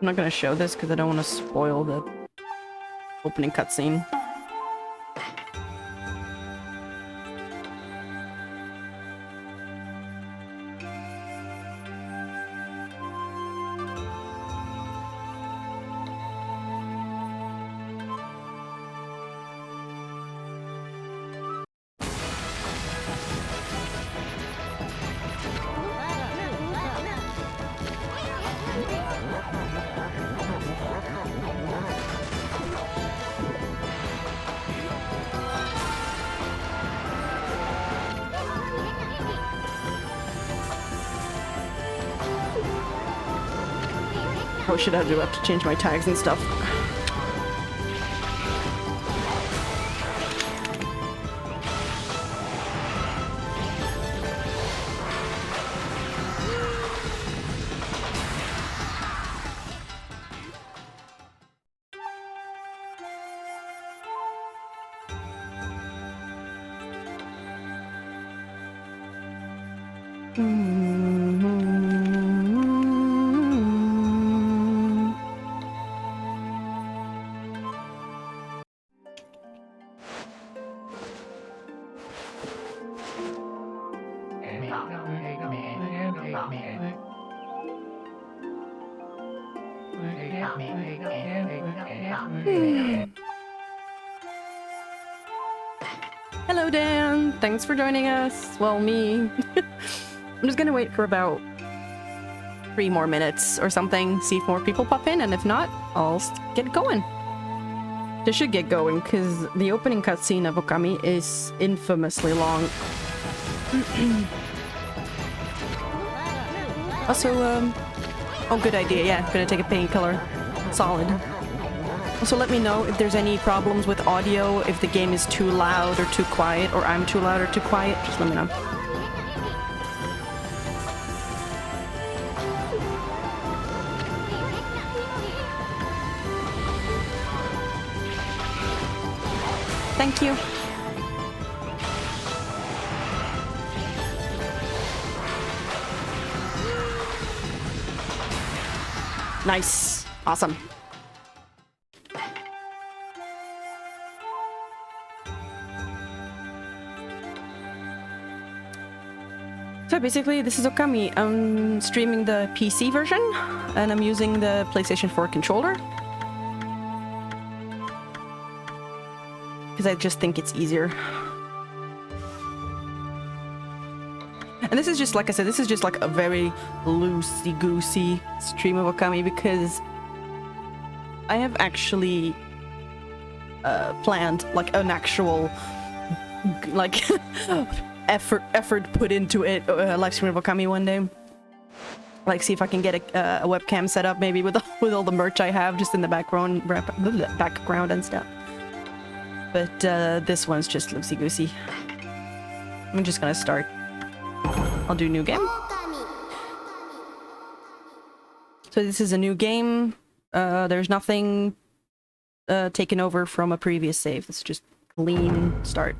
I'm not gonna show this because I don't want to spoil the opening cutscene. Oh shit, I do have to change my tags and stuff. Hello, Dan. Thanks for joining us. Well, me. I'm just gonna wait for about 3 more minutes or something, see if more people pop in, and if not, I'll get going. They should get going, because the opening cutscene of Okami is infamously long. Also, oh, good idea, yeah, gonna take a painkiller. Solid. Also, let me know if there's any problems with audio, if the game is too loud or too quiet, or I'm too loud or too quiet, just let me know. Thank you. Nice. Awesome. So basically, this is Okami. I'm streaming the PC version, and I'm using the PlayStation 4 controller. Because I just think it's easier. And this is just, like I said, this is just like a very loosey-goosey stream of Okami, because I have actually planned like an actual like effort put into it, live stream of Okami one day. Like, see if I can get a webcam set up, maybe with all the merch I have just in the background and stuff. But this one's just loosey-goosey. I'm just gonna start. I'll do new game. So this is a new game. There's nothing taken over from a previous save. It's just clean start.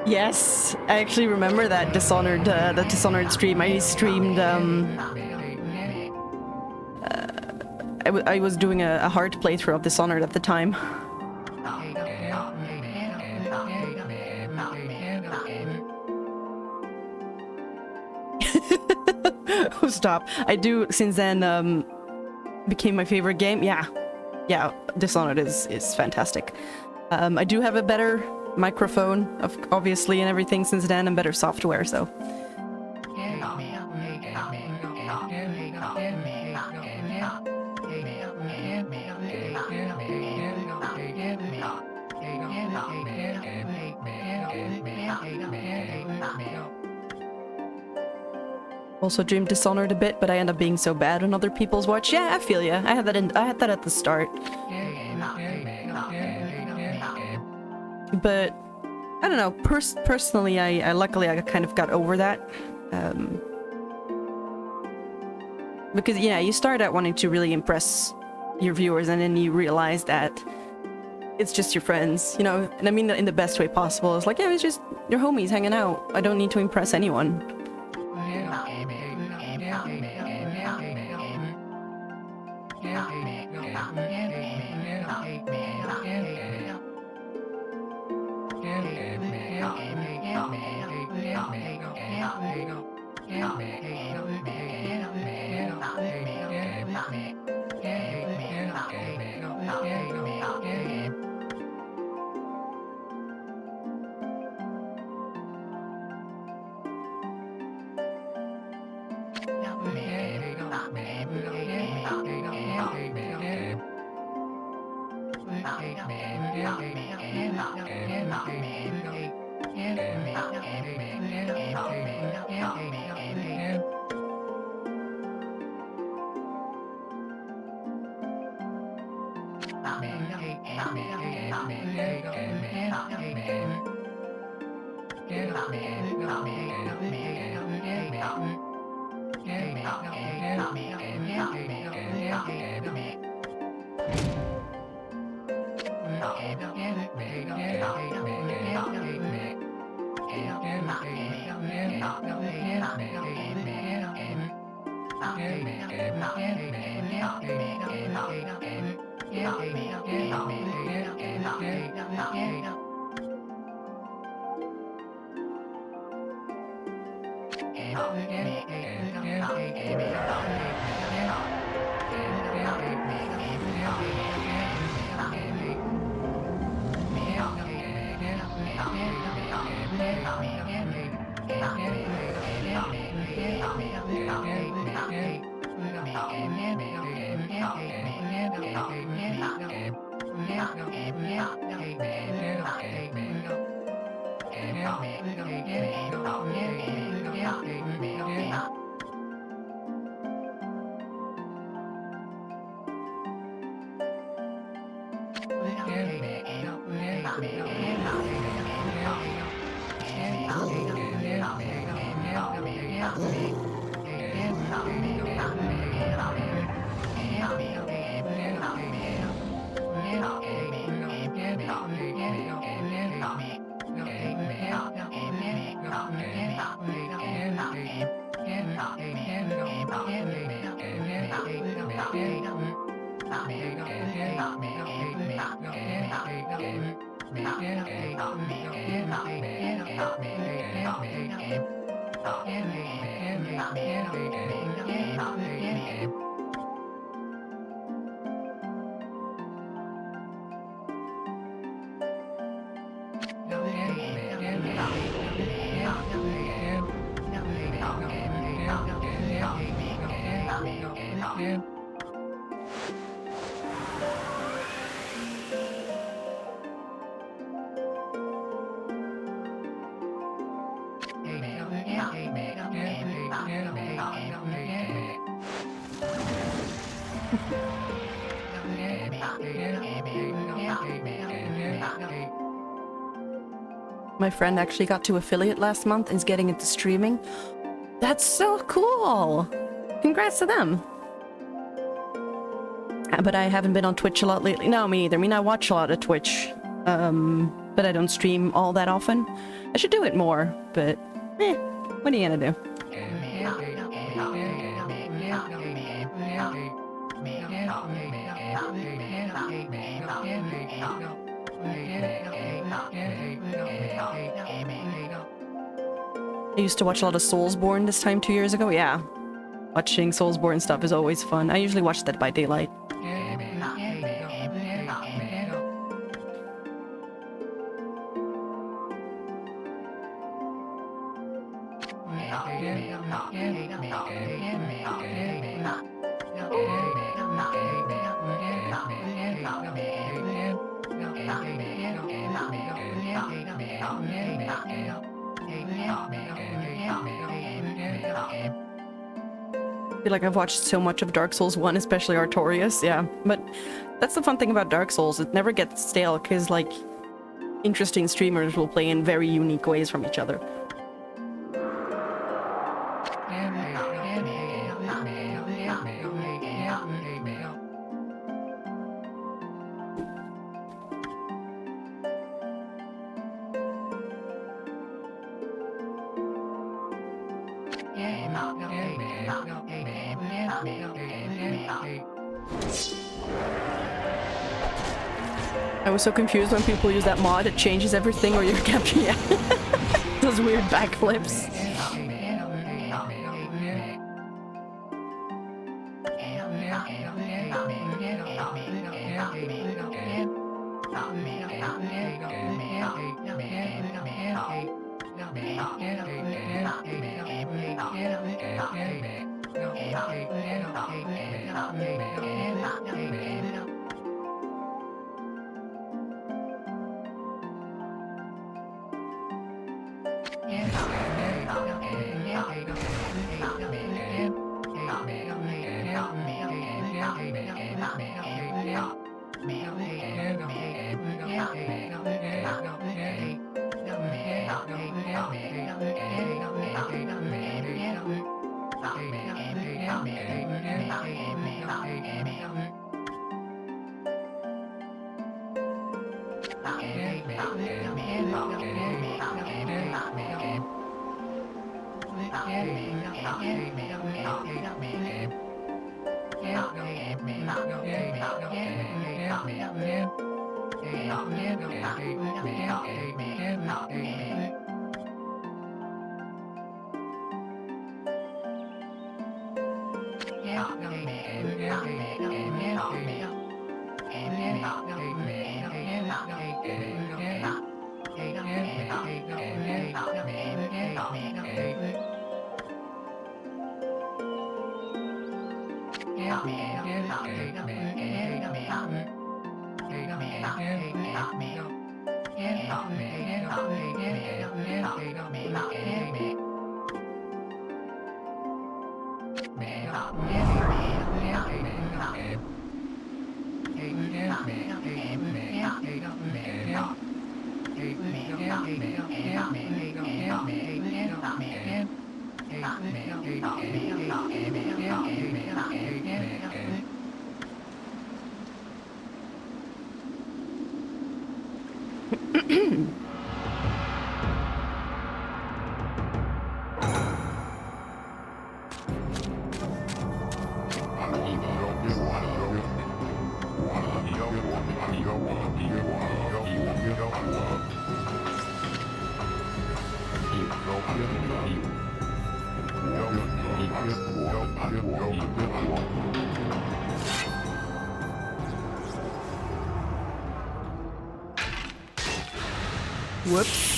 Yes, I actually remember that Dishonored, the Dishonored stream. I streamed, I was doing a hard playthrough of Dishonored at the time. Oh, stop. I do, since then, became my favorite game. Yeah, Dishonored is fantastic. I do have a better microphone, obviously, and everything since then, and better software, so. Also dream Dishonored a bit, but I end up being so bad on other people's watch. Yeah, I feel ya. I had that at the start. But I don't know. Personally, I luckily I kind of got over that. Because yeah, you start out wanting to really impress your viewers, and then you realize that it's just your friends, you know. And I mean that in the best way possible. It's like, yeah, it's just your homies hanging out. I don't need to impress anyone. My friend actually got to affiliate last month and is getting into streaming. That's so cool! Congrats to them! But I haven't been on Twitch a lot lately. No, me either. I mean, I watch a lot of Twitch, but I don't stream all that often. I should do it more, but what are you gonna do? I used to watch a lot of Soulsborne this time 2 years ago. Yeah, watching Soulsborne stuff is always fun. I usually watch that by daylight. I feel like I've watched so much of Dark Souls 1, especially Artorias, yeah. But that's the fun thing about Dark Souls, it never gets stale, because, like, interesting streamers will play in very unique ways from each other. I was so confused when people use that mod, it changes everything or you're capturing, yeah. Those weird backflips. Whoops.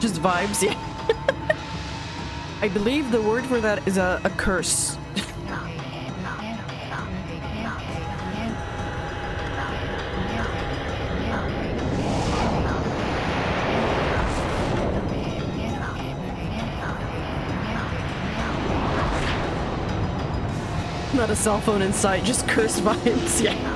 Just vibes, yeah. I believe the word for that is a curse. Not a cell phone in sight, just cursed vibes, yeah.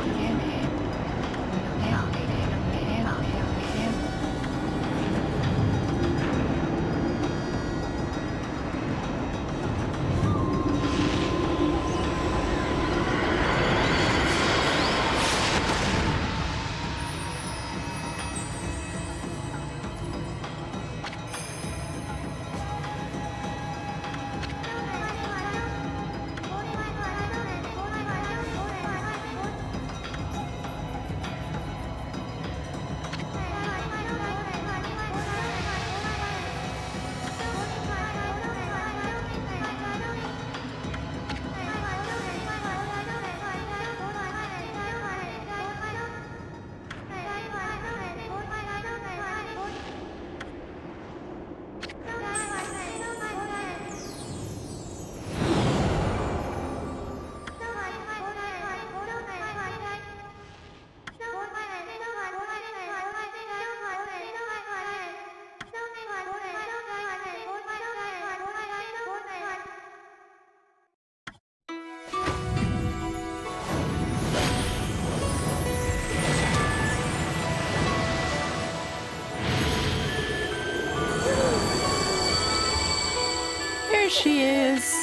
There she is.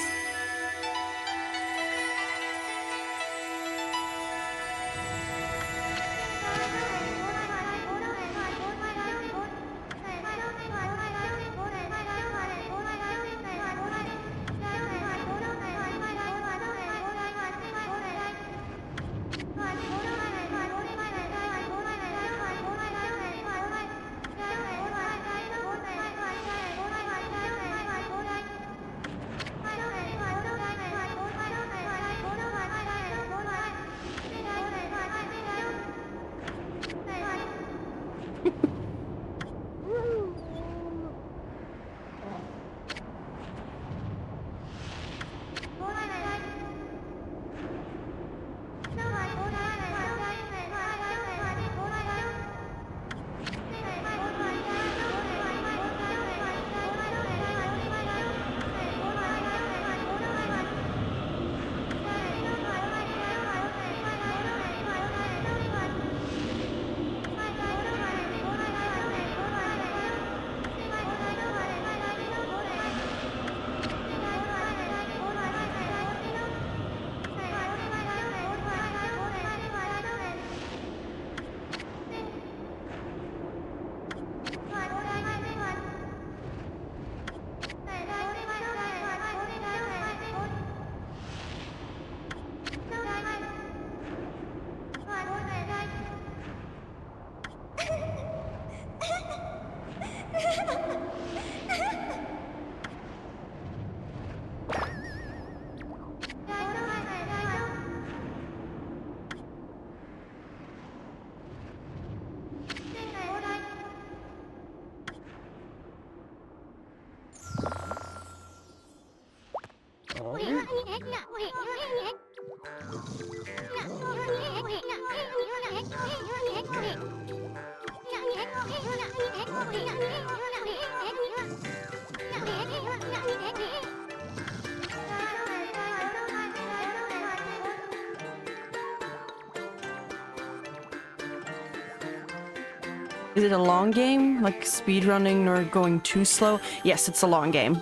Is it a long game? Like speedrunning or going too slow? Yes, it's a long game.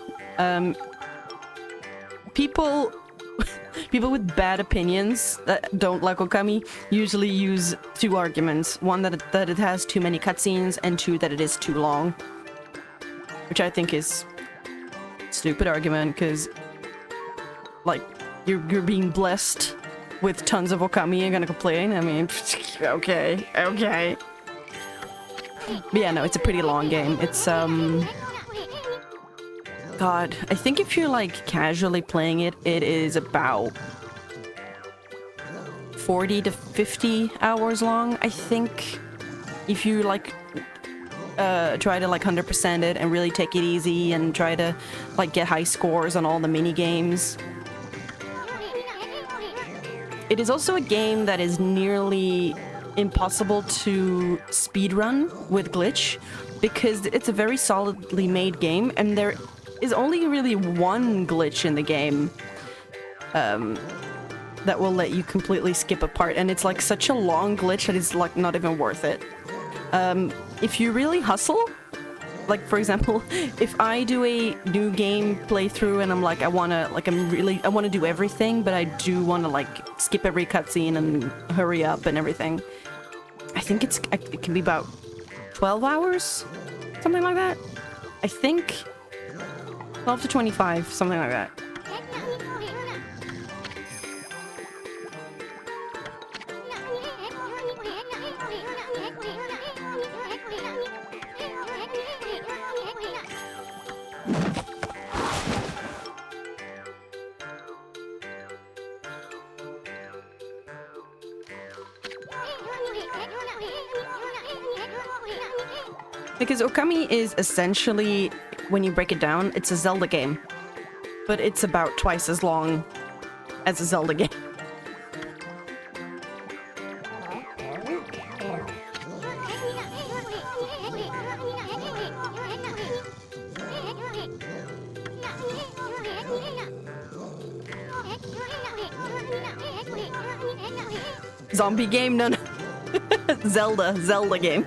People with bad opinions that don't like Okami usually use two arguments. One, that it has too many cutscenes, and two, that it is too long. Which I think is a stupid argument, because like you're being blessed with tons of Okami, you're gonna complain? I mean, okay. But yeah, no, it's a pretty long game. It's, God, I think if you're, like, casually playing it, it is about 40 to 50 hours long, I think. If you, like, try to, like, 100% it and really take it easy and try to, like, get high scores on all the mini-games. It is also a game that is nearly impossible to speedrun with glitch, because it's a very solidly made game, and there is only really one glitch in the game. that will let you completely skip a part, and it's like such a long glitch that it's like not even worth it. If you really hustle, like for example, if I do a new game playthrough and I'm like, I want to do everything, but I do want to like skip every cutscene and hurry up and everything. I think it can be about 12 hours, something like that. I think 12 to 25, something like that. Because Okami is essentially, when you break it down, it's a Zelda game. But it's about twice as long as a Zelda game. Zombie game? No, no. Zelda game.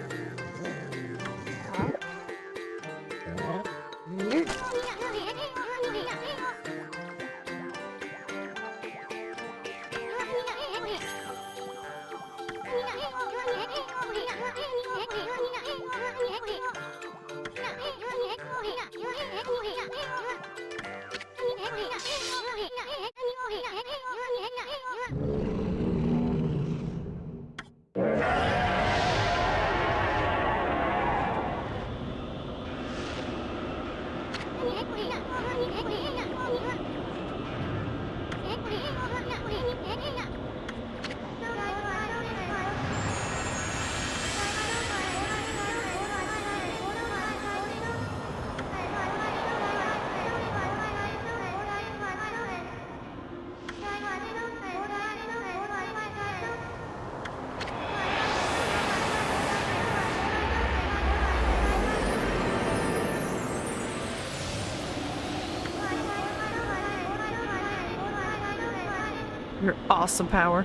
Your awesome power.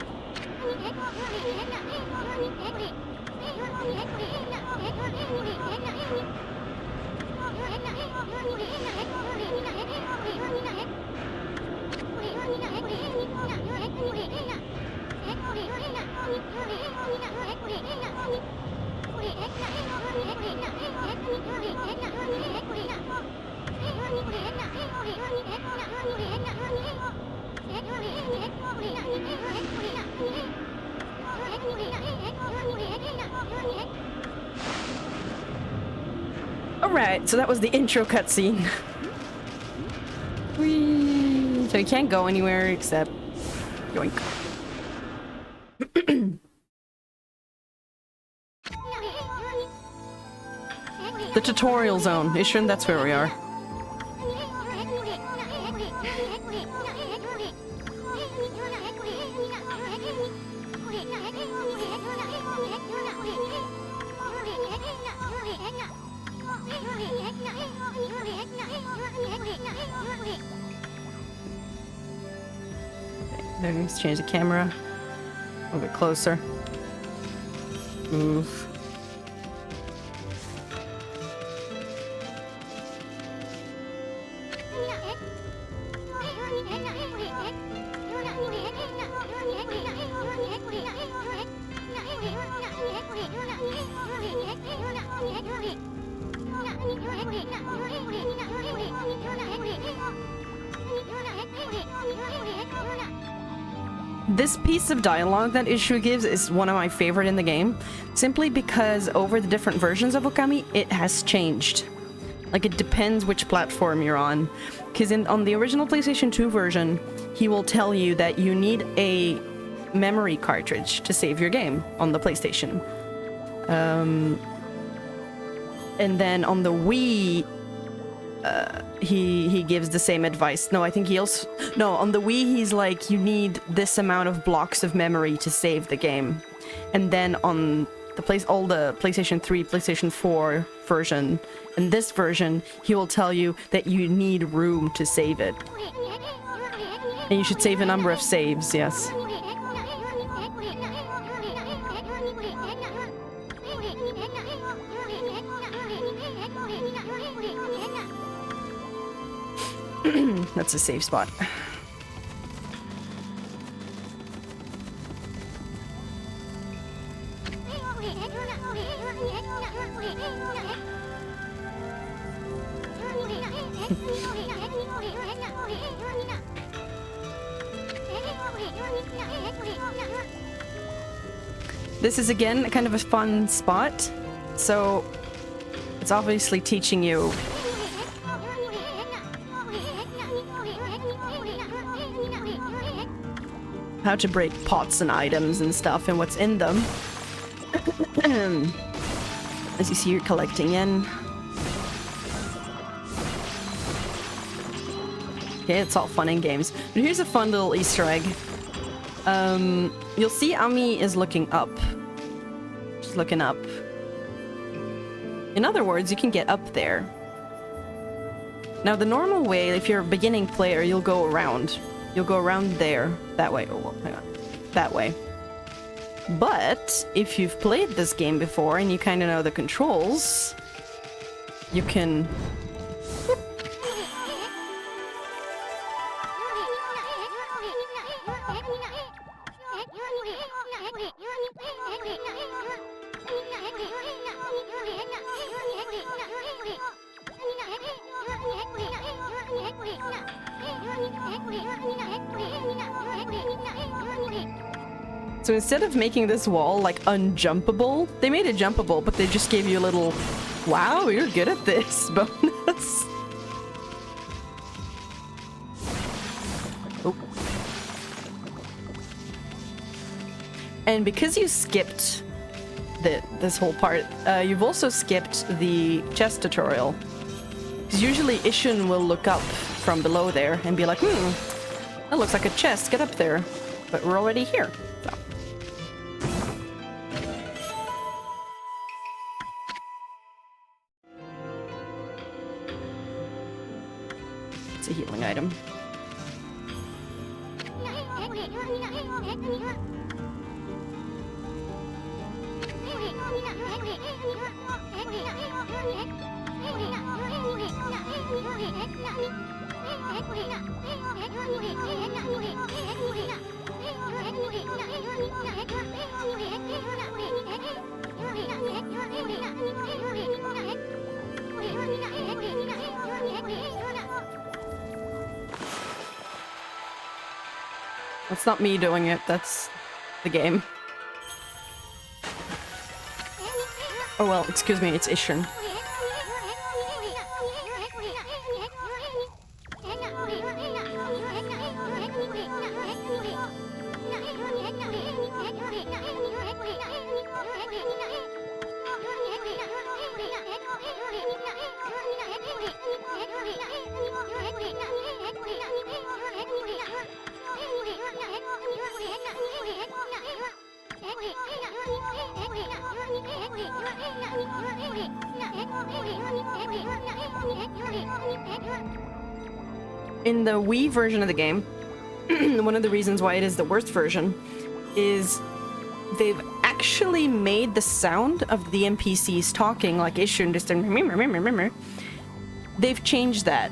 Alright, so that was the intro cutscene. Whee! So you can't go anywhere except... yoink. The tutorial zone. Ishrin, that's where we are. Let's change the camera. A little bit closer. Move. This piece of dialogue that Ishru gives is one of my favorite in the game, simply because over the different versions of Okami, it has changed. Like, it depends which platform you're on. Because on the original PlayStation 2 version, he will tell you that you need a memory cartridge to save your game on the PlayStation. And then on the Wii, he gives the same advice. No, I think he also... No, on the Wii, he's like, you need this amount of blocks of memory to save the game. And then on the all the PlayStation 3, PlayStation 4 version, and this version, he will tell you that you need room to save it. And you should save a number of saves, yes. That's a safe spot. This is again kind of a fun spot, so it's obviously teaching you how to break pots and items and stuff and what's in them. As you see, you're collecting in. Okay, it's all fun and games. But here's a fun little Easter egg. You'll see Ami is looking up. She's looking up. In other words, you can get up there. Now, the normal way, if you're a beginning player, you'll go around. You'll go around there. That way. Oh, well, hang on. That way. But if you've played this game before and you kind of know the controls, you can... So instead of making this wall like unjumpable, they made it jumpable, but they just gave you a little, wow, you're good at this bonus. Oh. And because you skipped this whole part, you've also skipped the chest tutorial. Because usually Ishin will look up from below there and be like, that looks like a chest, get up there. But we're already here. So. It's a healing item. That's not me doing it, that's the game. Oh well, excuse me, it's Ishin. In the Wii version of the game, one of the reasons why it is the worst version is they've actually made the sound of the NPCs talking like Ishin just they've changed that.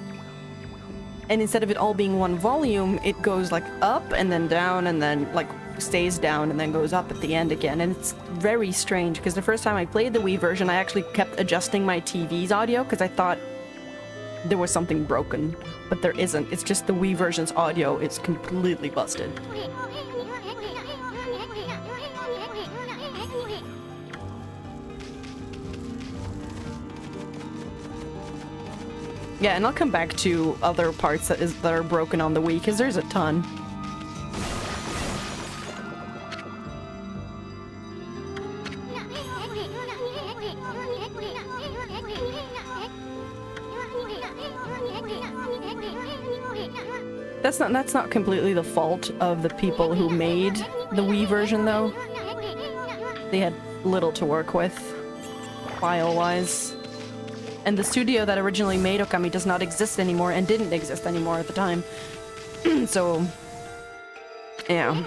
And instead of it all being one volume, it goes like up and then down and then like stays down and then goes up at the end again. And it's very strange because the first time I played the Wii version, I actually kept adjusting my TV's audio because I thought there was something broken, but there isn't. It's just the Wii version's audio is completely busted. Yeah, and I'll come back to other parts that are broken on the Wii, because there's a ton. That's not completely the fault of the people who made the Wii version, though. They had little to work with, file-wise. And the studio that originally made Okami does not exist anymore and didn't exist anymore at the time. So Yeah.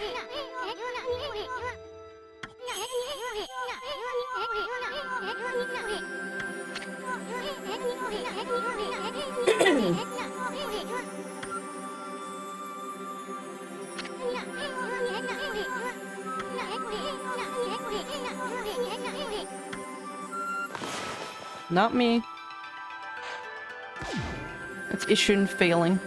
Not me. It's Ishun failing.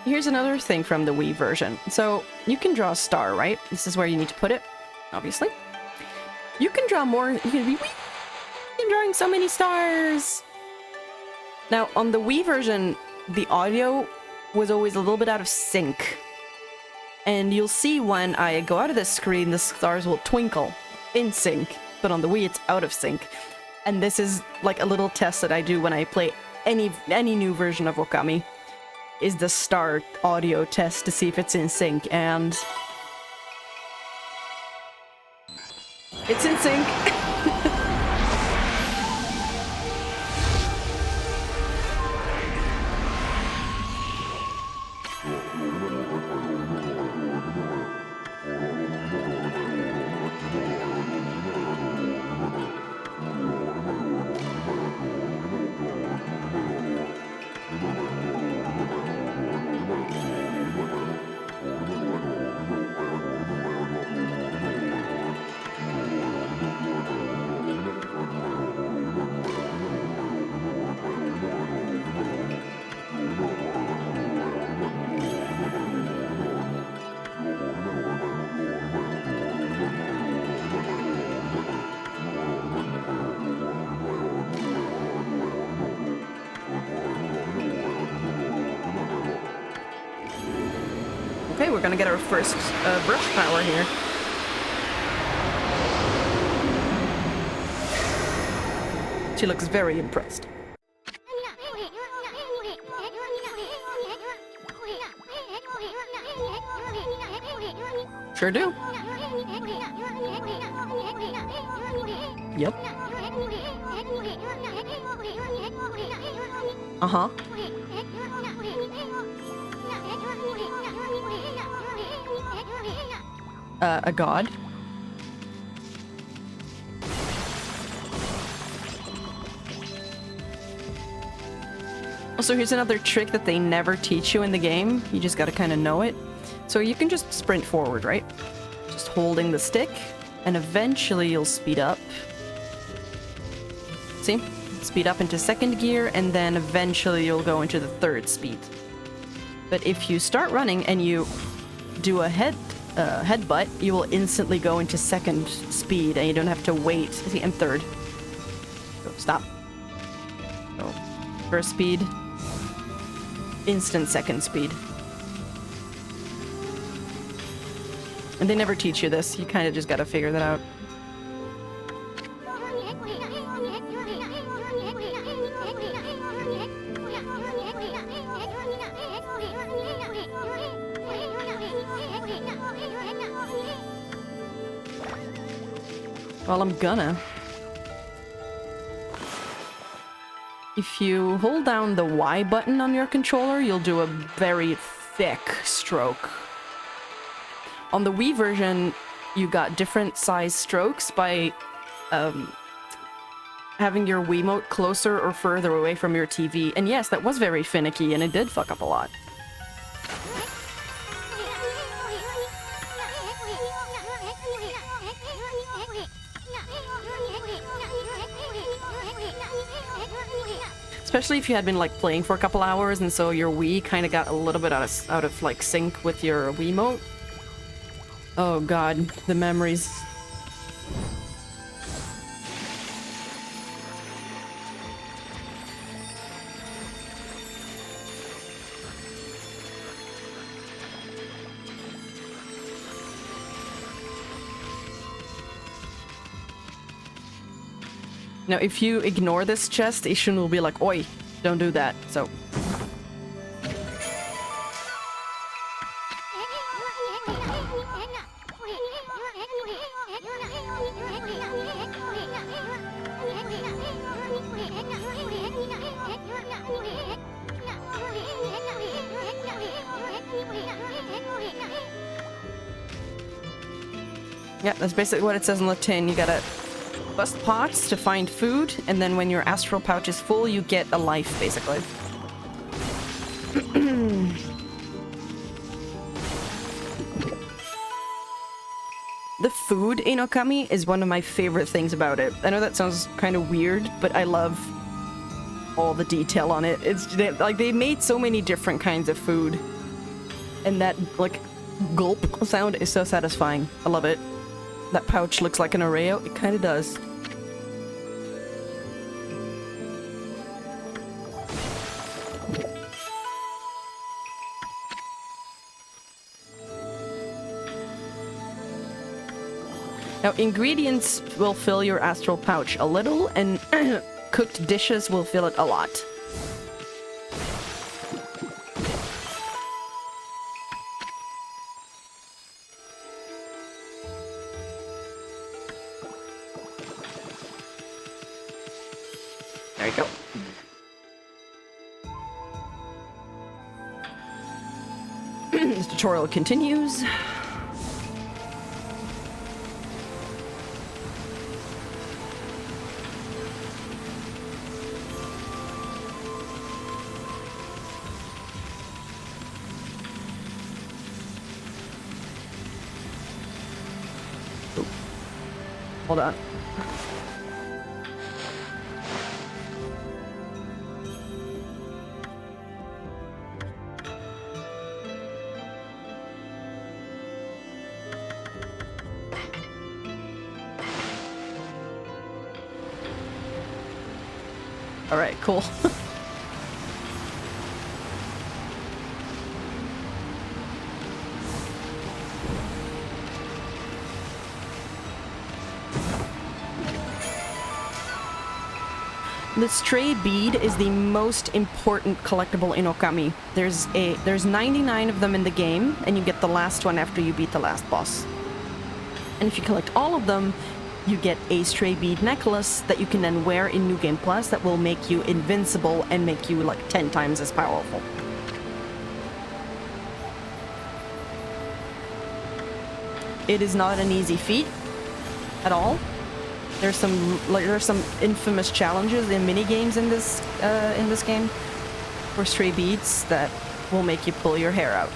Here's another thing from the Wii version. So, you can draw a star, right? This is where you need to put it, obviously. You can draw more. You can be drawing so many stars. Now, on the Wii version, the audio was always a little bit out of sync. And you'll see when I go out of this screen, the stars will twinkle in sync. But on the Wii, it's out of sync. And this is like a little test that I do when I play any new version of Okami. Is the star audio test to see if it's in sync, and it's in sync. Okay, we're gonna get our first brush power here. She looks very impressed. Sure do. Yep. Uh-huh. A god. Also, here's another trick that they never teach you in the game. You just gotta kind of know it. So you can just sprint forward, right? Just holding the stick, and eventually you'll speed up. See? Speed up into second gear, and then eventually you'll go into the third speed. But if you start running and you do a headbutt, you will instantly go into second speed, and you don't have to wait. See, and third. So stop. So first speed, instant second speed. And they never teach you this. You kind of just gotta figure that out. Well, I'm gonna. If you hold down the Y button on your controller, you'll do a very thick stroke. On the Wii version, you got different size strokes by having your Wiimote closer or further away from your TV. And yes, that was very finicky, and it did fuck up a lot. Especially if you had been like playing for a couple hours, and so your Wii kind of got a little bit out of like sync with your Wiimote. Oh god, the memories. Now, if you ignore this chest, Ishun will be like, "Oi, don't do that." So Yeah, that's basically what it says on the tin. You gotta bust pots to find food, and then when your astral pouch is full, you get a life, basically. The food in Okami is one of my favorite things about it. I know that sounds kind of weird, but I love all the detail on it. It's like they made so many different kinds of food, and that like gulp sound is so satisfying. I love it. That pouch looks like an Oreo. It kind of does. Now, ingredients will fill your astral pouch a little, and cooked dishes will fill it a lot. There you go. This tutorial continues. Hold on. All right, cool. The stray bead is the most important collectible in Okami. There's 99 of them in the game, and you get the last one after you beat the last boss. And if you collect all of them, you get a stray bead necklace that you can then wear in New Game Plus that will make you invincible and make you like 10 times as powerful. It is not an easy feat at all. There's some infamous challenges in mini games in this game for stray beads that will make you pull your hair out.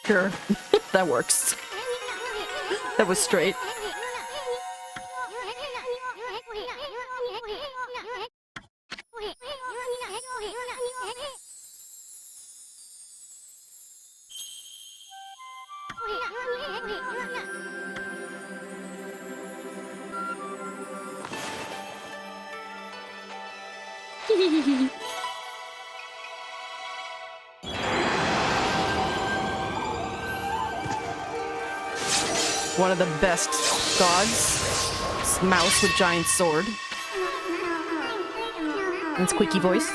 Sure, that works. That was straight. One of the best gods. Mouse with giant sword. And squeaky voice.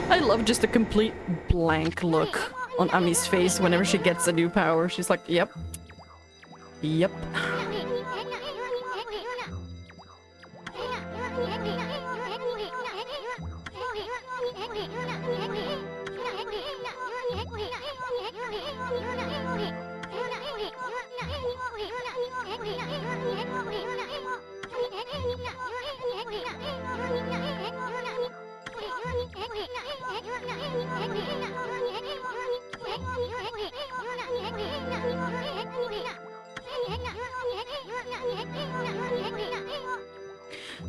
I love just a complete blank look on Ami's face whenever she gets a new power. She's like, yep. Yep.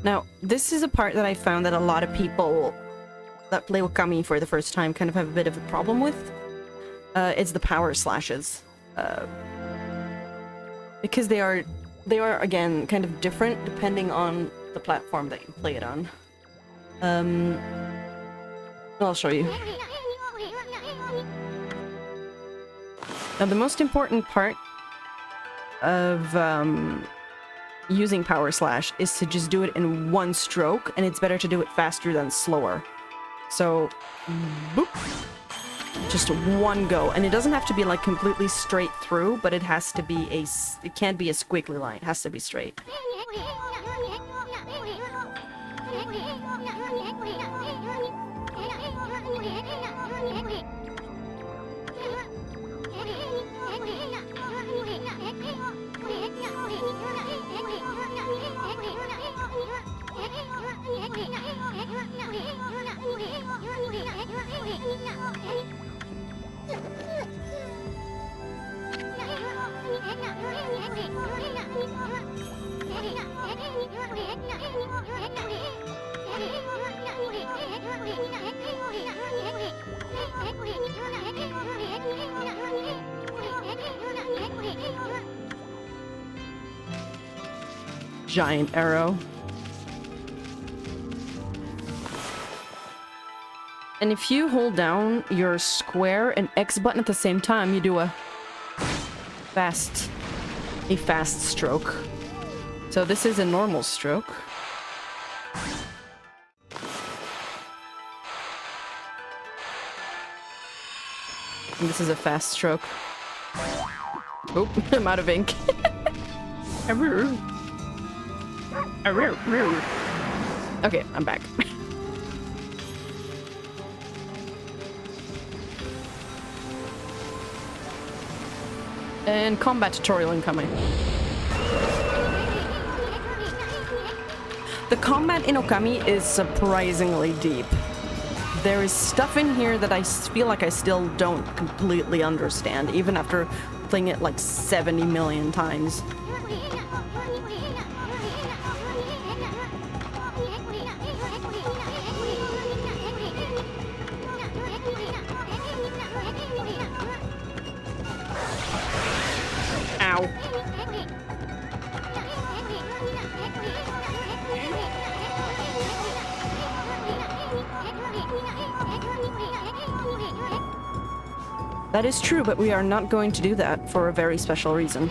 Now, this is a part that I found that a lot of people that play Okami for the first time kind of have a bit of a problem with. It's the power slashes. Because they are again kind of different depending on the platform that you play it on. I'll show you. Now, the most important part of using power slash is to just do it in one stroke, and it's better to do it faster than slower. So, boop, just one go, and it doesn't have to be like completely straight through, but it has to be it can't be a squiggly line. It has to be straight. Giant arrow. And if you hold down your square and X button at the same time, you do a fast stroke. So this is a normal stroke. And this is a fast stroke. Oh, I'm out of ink. Okay, I'm back. And combat tutorial incoming. The combat in Okami is surprisingly deep. There is stuff in here that I feel like I still don't completely understand, even after playing it like 70 million times. Ow. That is true, but we are not going to do that for a very special reason.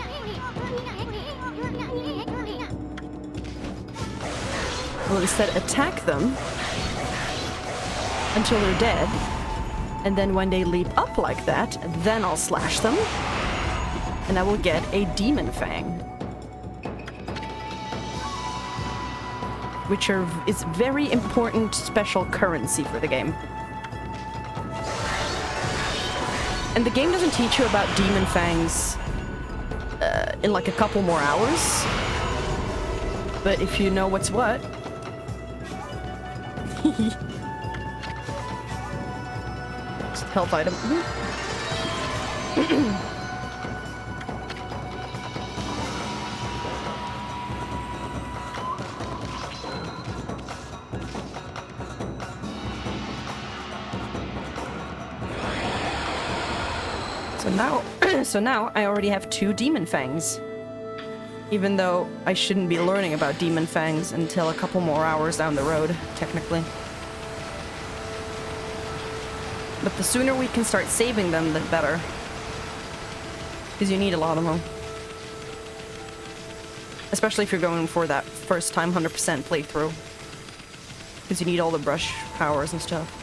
We'll instead attack them until they're dead, and then when they leap up like that, then I'll slash them, and I will get a Demon Fang. Which is very important special currency for the game. And the game doesn't teach you about Demon Fangs in like a couple more hours. But if you know what's what... Health item. So now I already have 2 Demon Fangs. Even though I shouldn't be learning about Demon Fangs until a couple more hours down the road, technically. But the sooner we can start saving them, the better. Because you need a lot of them. Especially if you're going for that first time 100% playthrough. Because you need all the brush powers and stuff.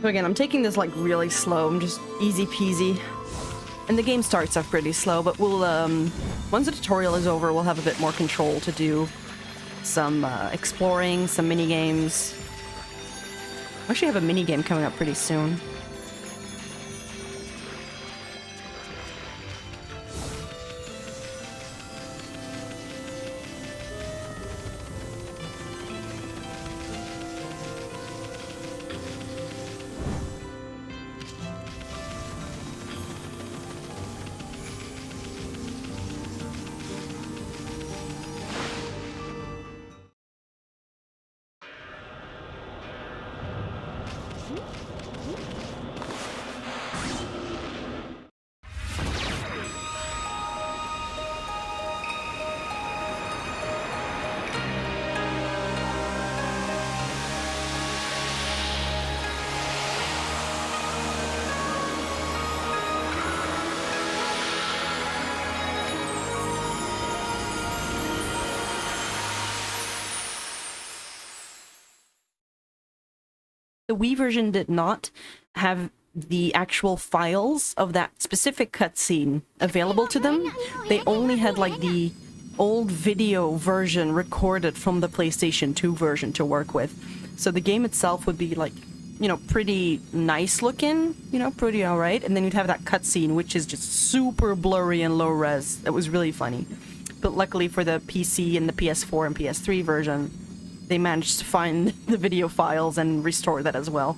So again, I'm taking this like really slow. I'm just easy peasy. And the game starts off pretty slow, but we'll, once the tutorial is over, we'll have a bit more control to do some exploring, some mini-games. I actually have a mini-game coming up pretty soon. The Wii version did not have the actual files of that specific cutscene available to them. They only had like the old video version recorded from the PlayStation 2 version to work with. So the game itself would be like, you know, pretty nice looking, you know, pretty alright. And then you'd have that cutscene, which is just super blurry and low res. That was really funny. But luckily for the PC and the PS4 and PS3 version, they managed to find the video files and restore that as well.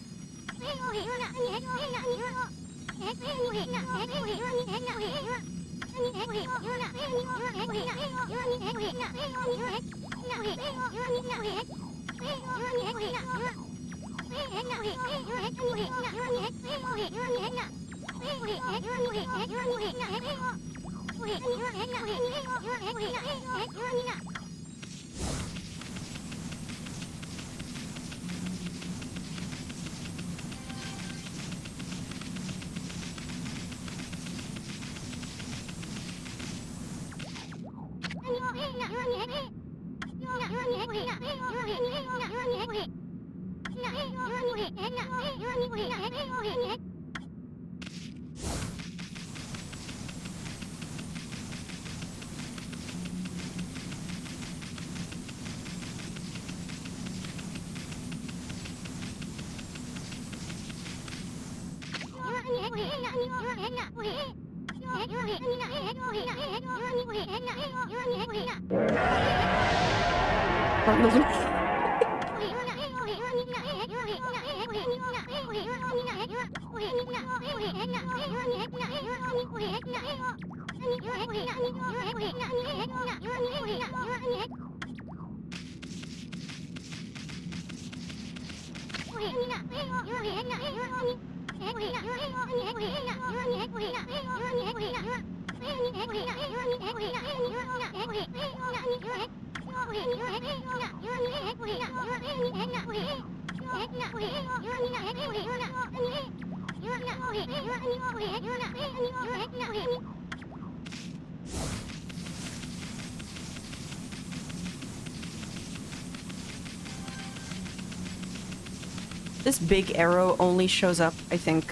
This big arrow only shows up, I think,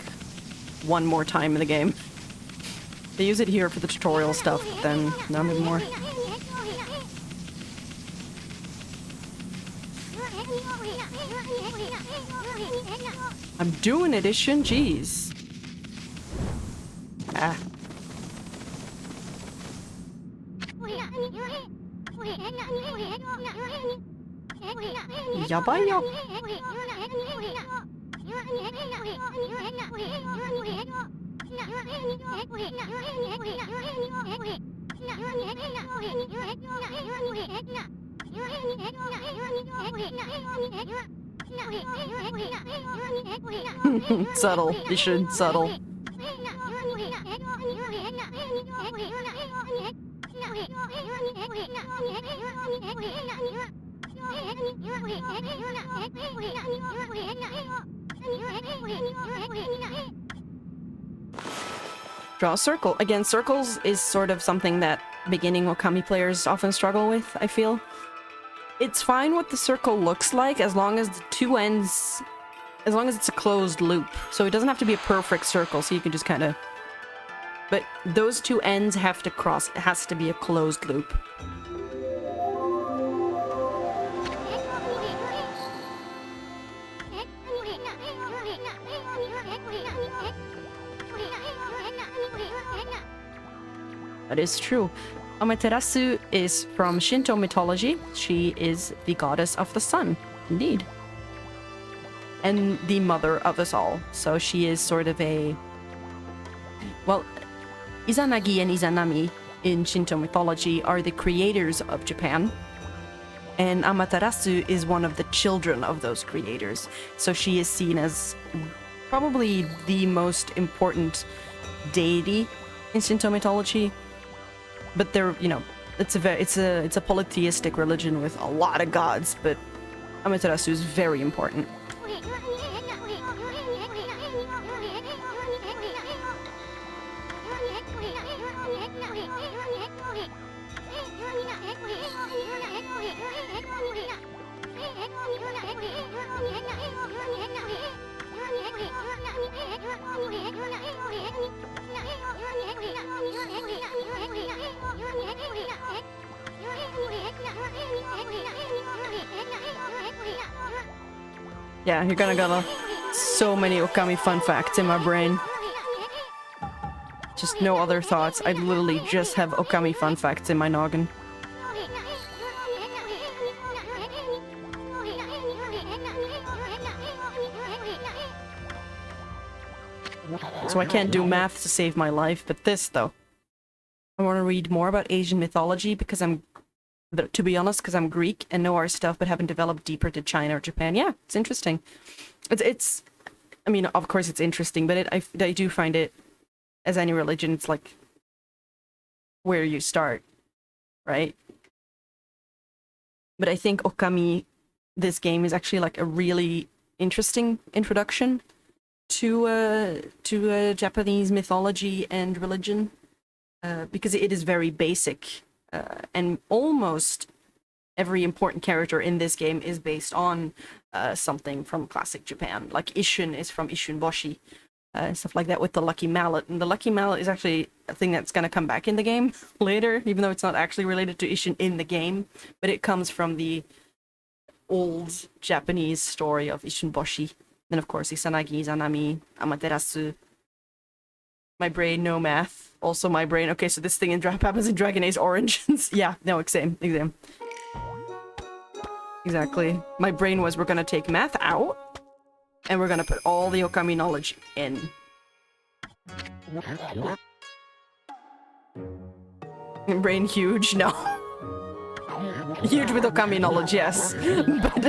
one more time in the game. They use it here for the tutorial stuff, but then not anymore. I'm doing it, Ishin, jeez. Ah. Yabayo. Subtle. You should subtle. Draw a circle. Again, circles is sort of something that beginning Okami players often struggle with, I feel. It's fine what the circle looks like as long as the two ends, as long as it's a closed loop. So it doesn't have to be a perfect circle, so you can just kind of But those two ends have to cross. It has to be a closed loop. That is true. Amaterasu is from Shinto mythology. She is the goddess of the sun, indeed. And the mother of us all. So she is sort of a... Well, Izanagi and Izanami in Shinto mythology are the creators of Japan. And Amaterasu is one of the children of those creators. So she is seen as probably the most important deity in Shinto mythology. But they're, you know, it's a polytheistic religion with a lot of gods, but Amaterasu is very important. Yeah, you're gonna get so many Okami fun facts in my brain. Just no other thoughts. I literally just have Okami fun facts in my noggin. So I can't do math to save my life, but this though. I want to read more about Asian mythology because to be honest, because I'm Greek and know our stuff but haven't developed deeper to China or Japan. Yeah, it's interesting. It's I mean, of course it's interesting, but I do find it, as any religion, it's like where you start, right? But I think Okami, this game, is actually like a really interesting introduction to Japanese mythology and religion, because it is very basic, and almost every important character in this game is based on something from classic Japan. Like Isshin is from Isshin Boshi, stuff like that, with the Lucky Mallet. And the Lucky Mallet is actually a thing that's going to come back in the game later, even though it's not actually related to Isshin in the game, but it comes from the old Japanese story of Isshin Boshi. Then of course Izanagi, Izanami, Amaterasu. My brain, no math. Also my brain, okay, so this thing happens in Dragon Age Origins. Yeah, no, same. Exactly. My brain was, we're gonna take math out, and we're gonna put all the Okami knowledge in. Brain huge? No. Huge with Okami knowledge, yes. But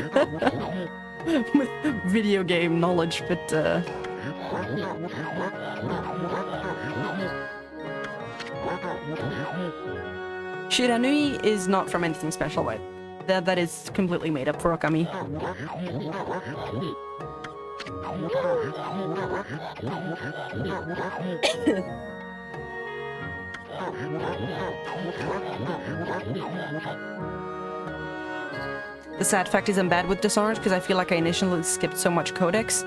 with video game knowledge, but Shiranui is not from anything special, right? That is completely made up for Okami. The sad fact is I'm bad with Dishonored because I feel like I initially skipped so much codex.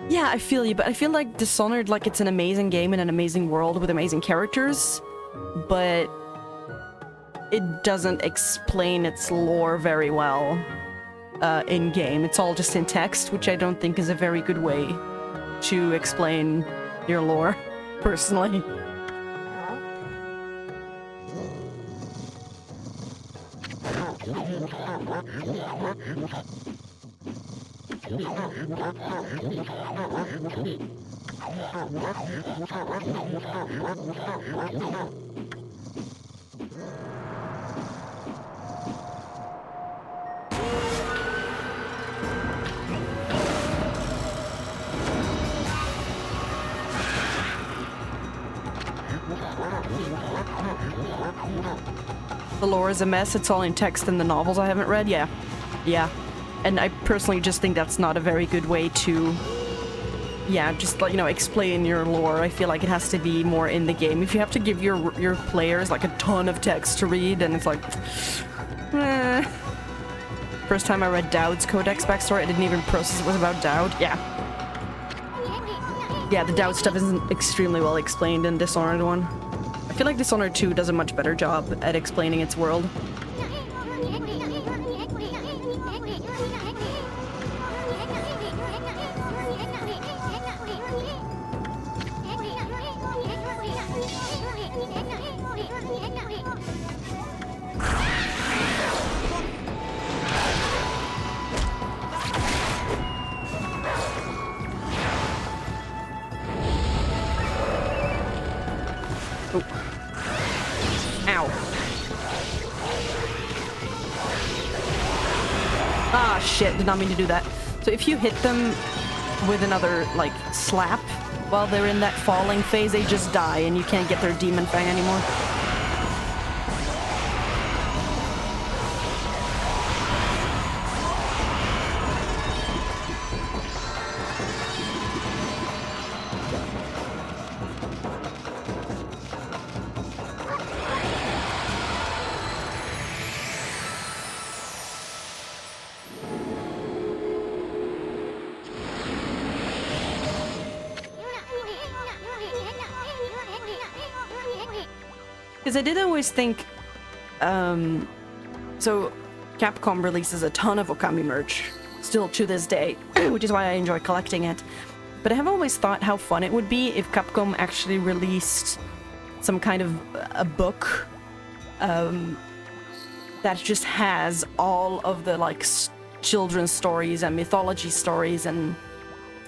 Yeah, I feel you, but I feel like Dishonored, like, it's an amazing game in an amazing world with amazing characters, but it doesn't explain its lore very well in-game. It's all just in text, which I don't think is a very good way to explain your lore, personally. The lore is a mess. It's all in text in the novels I haven't read. Yeah. And I personally just think that's not a very good way to, just, like, explain your lore. I feel like it has to be more in the game. If you have to give your players like a ton of text to read, and it's like, First time I read Dowd's Codex backstory, I didn't even process it was about Dowd. Yeah. Yeah, the doubt stuff isn't extremely well explained in Dishonored 1. I feel like Dishonored 2 does a much better job at explaining its world. Ow. Ah, shit, did not mean to do that. So if you hit them with another, like, slap while they're in that falling phase, they just die and you can't get their demon fang anymore. Because I did always think, so Capcom releases a ton of Okami merch, still to this day, which is why I enjoy collecting it. But I have always thought how fun it would be if Capcom actually released some kind of a book that just has all of the, like, children's stories and mythology stories and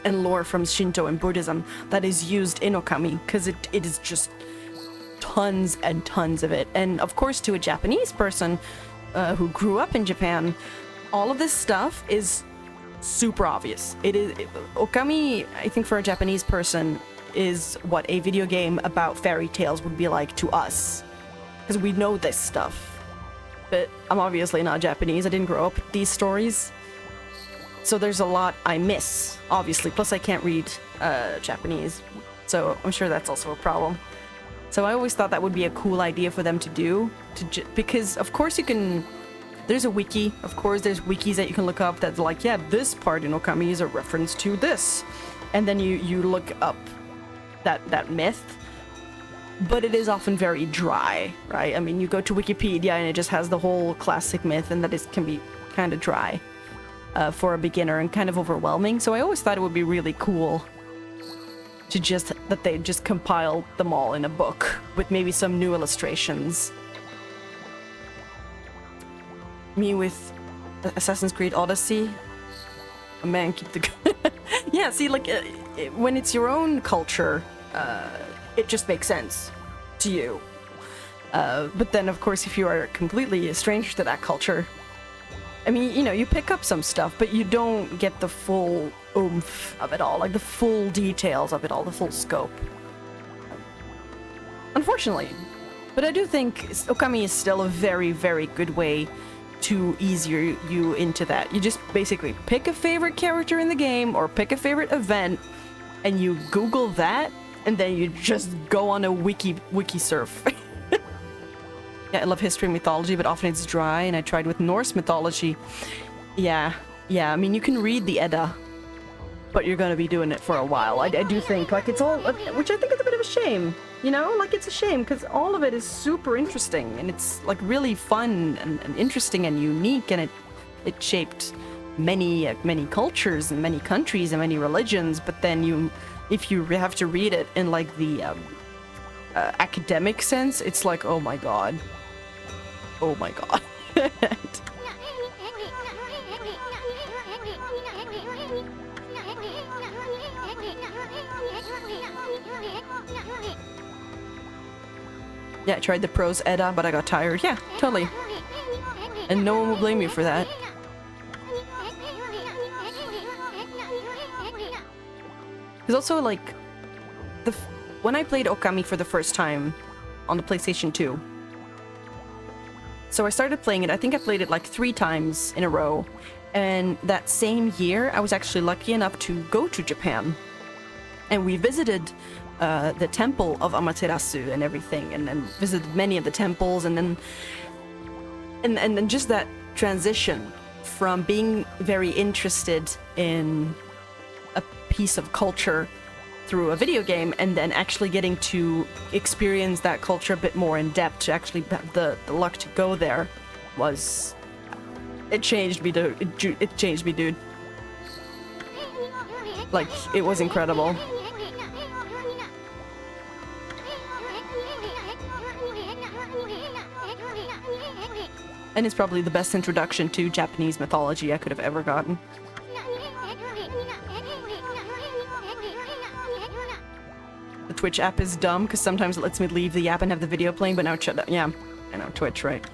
lore from Shinto and Buddhism that is used in Okami, because it is just tons and tons of it. And of course, to a Japanese person who grew up in Japan, all of this stuff is super obvious. Okami, I think, for a Japanese person, is what a video game about fairy tales would be like to us, because we know this stuff. But I'm obviously not Japanese. I didn't grow up with these stories, so there's a lot I miss, obviously. Plus, I can't read Japanese, so I'm sure that's also a problem. So I always thought that would be a cool idea for them to do, because of course you can, there's a wiki, of course there's wikis that you can look up that's like, yeah, this part in Okami is a reference to this. And then you look up that myth, but it is often very dry, right? I mean, you go to Wikipedia and it just has the whole classic myth, and can be kind of dry for a beginner and kind of overwhelming. So I always thought it would be really cool that they just compile them all in a book with maybe some new illustrations. Me with Assassin's Creed Odyssey. Oh, man, keep the... Yeah, see, like, when it's your own culture, it just makes sense to you. But then, of course, if you are completely a stranger to that culture, I mean, you know, you pick up some stuff, but you don't get the full oomph of it all, like the full details of it all, the full scope. Unfortunately. But I do think Okami is still a very, very good way to ease you into that. You just basically pick a favorite character in the game, or pick a favorite event, and you Google that, and then you just go on a wiki surf. Yeah, I love history and mythology, but often it's dry, and I tried with Norse mythology. Yeah, I mean, you can read the Edda, but you're gonna be doing it for a while. I do think, like, it's all, which I think is a bit of a shame, you know? Like, it's a shame, because all of it is super interesting, and it's, like, really fun and interesting and unique, and it shaped many cultures and many countries and many religions, but then if you have to read it in, like, the academic sense, it's like, oh my god. Oh my god. Yeah, I tried the Prose Edda, but I got tired. Yeah, totally. And no one will blame you for that. There's also, like, when I played Okami for the first time on the PlayStation 2, so I started playing it, I think I played it like 3 times in a row, and that same year I was actually lucky enough to go to Japan, and we visited the temple of Amaterasu and everything, and then visited many of the temples, and then just that transition from being very interested in a piece of culture through a video game, and then actually getting to experience that culture a bit more in depth, to actually have the luck to go there, was... It changed me, dude. It changed me, dude. Like, it was incredible. And it's probably the best introduction to Japanese mythology I could have ever gotten. The Twitch app is dumb, because sometimes it lets me leave the app and have the video playing, but now it shut down. Yeah, I know, Twitch, right?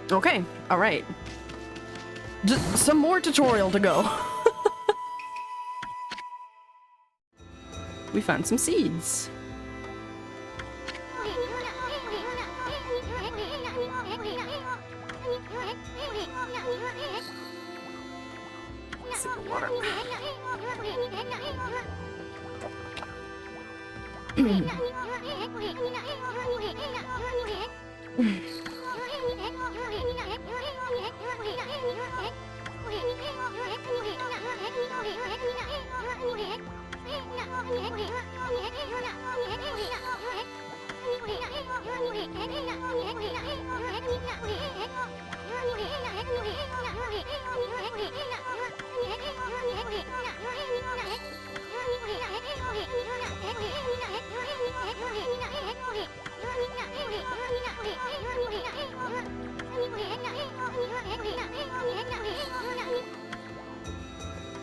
Okay, alright. Some more tutorial to go. We found some seeds. Water.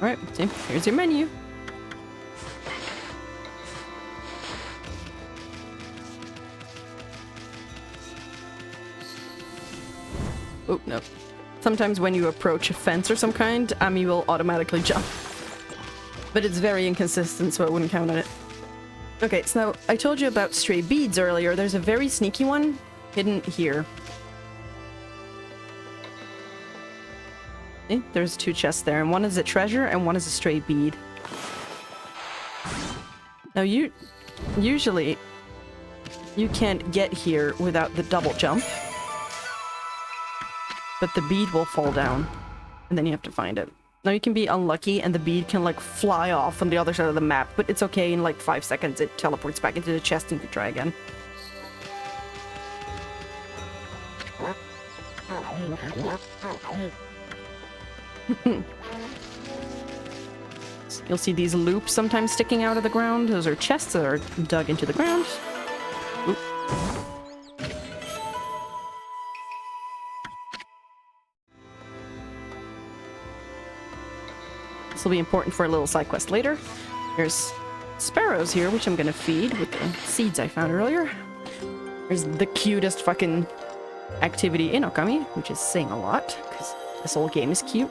Alright, so here's your menu. Oh, no. Sometimes when you approach a fence or some kind, Ami will automatically jump. But it's very inconsistent, so I wouldn't count on it. Okay, so now, I told you about stray beads earlier. There's a very sneaky one hidden here. See? There's two chests there, and one is a treasure and one is a stray bead. Now, usually, you can't get here without the double jump. But the bead will fall down, and then you have to find it. Now you can be unlucky and the bead can like fly off on the other side of the map, but it's okay, in like 5 seconds it teleports back into the chest and you can try again. You'll see these loops sometimes sticking out of the ground. Those are chests that are dug into the ground. Oop. This will be important for a little side quest later. There's sparrows here, which I'm gonna feed with the seeds I found earlier. There's the cutest fucking activity in Okami, which is saying a lot, because this whole game is cute.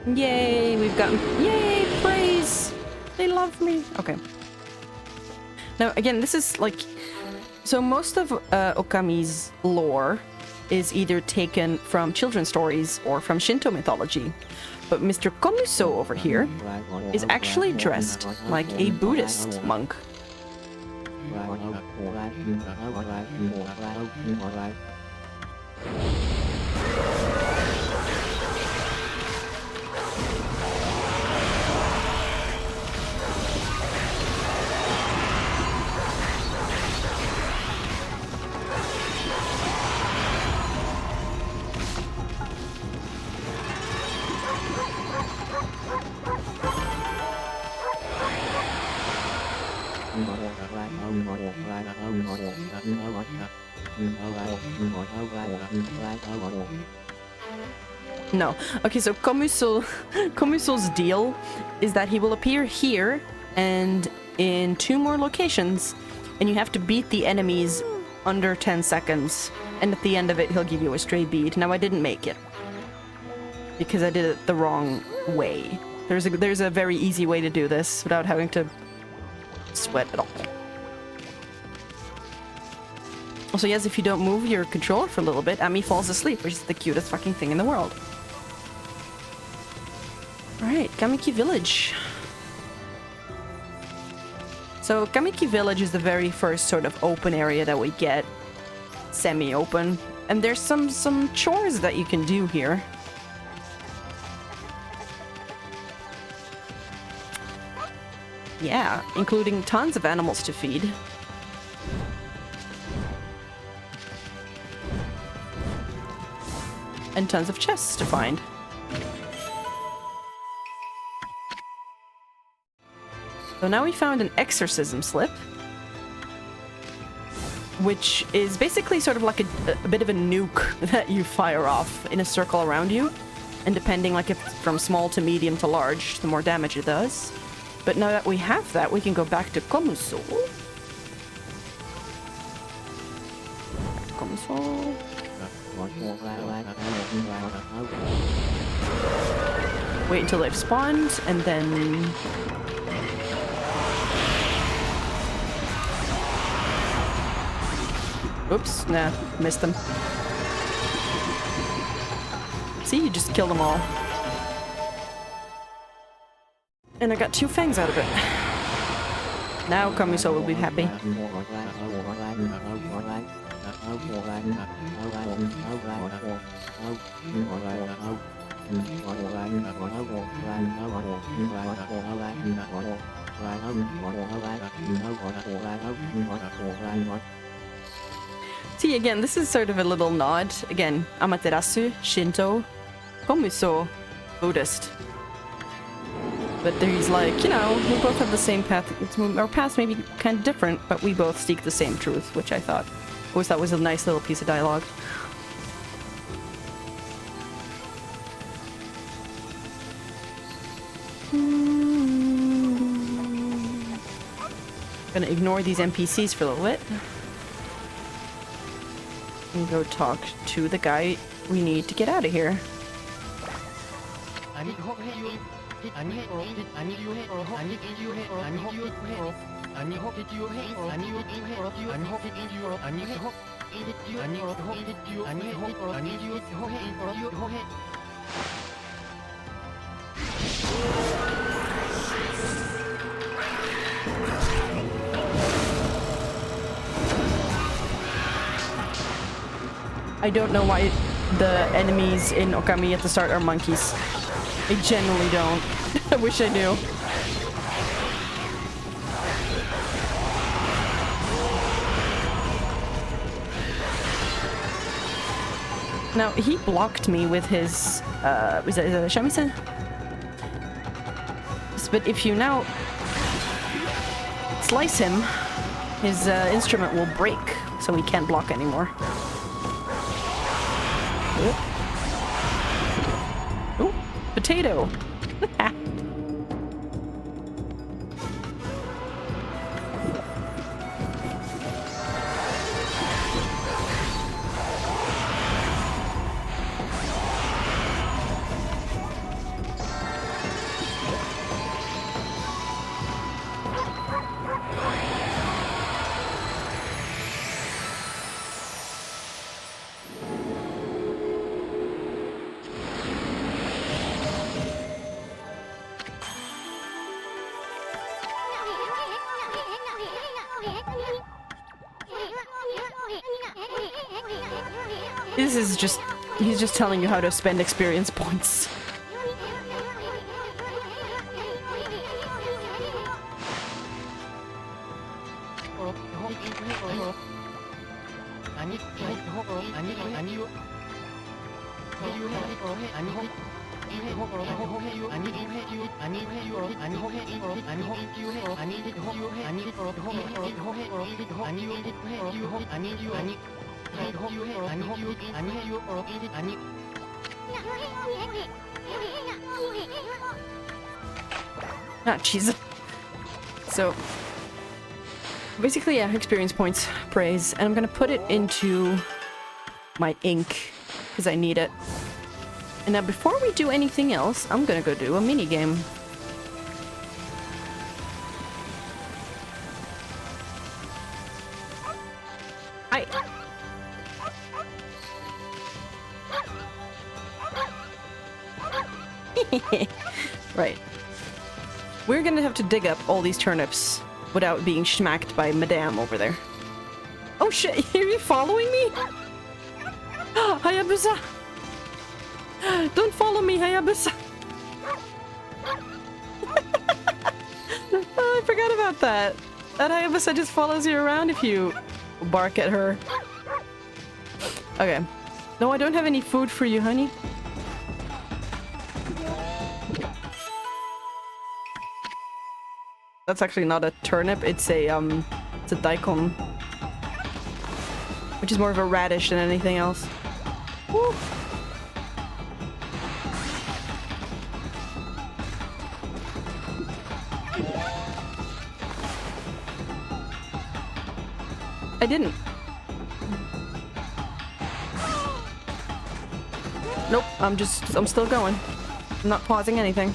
Yay, we've gotten... Yay, praise! They love me. Okay. Now, again, this is like... So most of Okami's lore is either taken from children's stories or from Shinto mythology. But Mr. Komuso over here is actually dressed like a Buddhist monk. No. Okay, so Komuso's deal is that he will appear here and in 2 more locations, and you have to beat the enemies under 10 seconds. And at the end of it, he'll give you a stray bead. Now, I didn't make it. because I did it the wrong way. There's a very easy way to do this without having to sweat at all. Also, yes, if you don't move your controller for a little bit, Ami falls asleep, which is the cutest fucking thing in the world. Alright, Kamiki Village. So, Kamiki Village is the very first sort of open area that we get. Semi-open. And there's some chores that you can do here. Yeah, including tons of animals to feed. And tons of chests to find. So now we found an exorcism slip, which is basically sort of like a bit of a nuke that you fire off in a circle around you. And depending, like, if it's from small to medium to large, the more damage it does. But now that we have that, we can go back to Komuso. Komuso. Wait until they've spawned, and then... Oops, nah, missed them. See, you just kill them all. And I got 2 fangs out of it. Now Kamiso will be happy. See, again, this is sort of a little nod. Again, Amaterasu, Shinto, Komuso, Buddhist. But he's like, you know, we both have the same path. Our paths may be kind of different, but we both seek the same truth, which I always thought was a nice little piece of dialogue. Gonna ignore these NPCs for a little bit. And go talk to the guy we need to get out of here. I don't know why the enemies in Okami at the start are monkeys. I genuinely don't. I wish I knew. Now, he blocked me with his, is that a shamisen? But if you now slice him, his instrument will break, so he can't block anymore. Ooh, potato! This is just, he's just telling you how to spend experience points. Ah, jeez. So, basically, yeah, experience points, praise, and I'm gonna put it into my ink, because I need it. And now before we do anything else, I'm gonna go do a mini game. Right. We're gonna have to dig up all these turnips without being smacked by Madame over there. Oh shit, are you following me? Hayabusa! Don't follow me, Hayabusa! Oh, I forgot about that. That Hayabusa just follows you around if you bark at her. Okay. No, I don't have any food for you, honey. That's actually not a turnip, it's a daikon. Which is more of a radish than anything else. Woo. I didn't. Nope, I'm still going. I'm not pausing anything.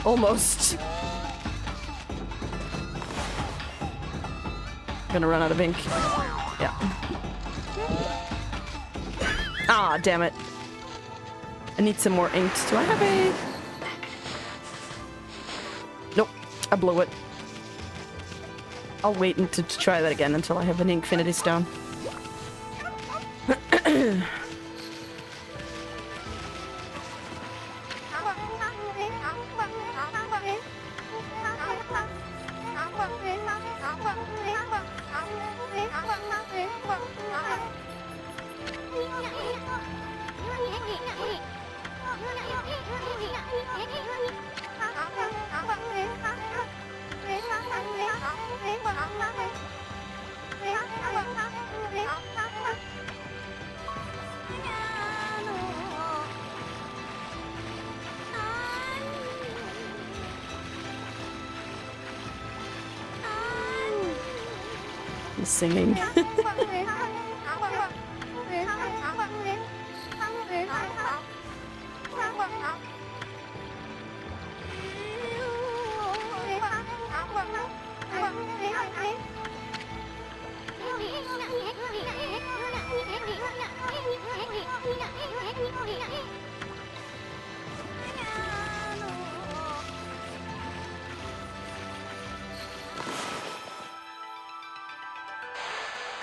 Almost. Gonna run out of ink. Yeah. Ah, damn it. I need some more inks. Do I have a... Nope. I blew it. I'll wait to try that again until I have an Infinity Stone. Singing.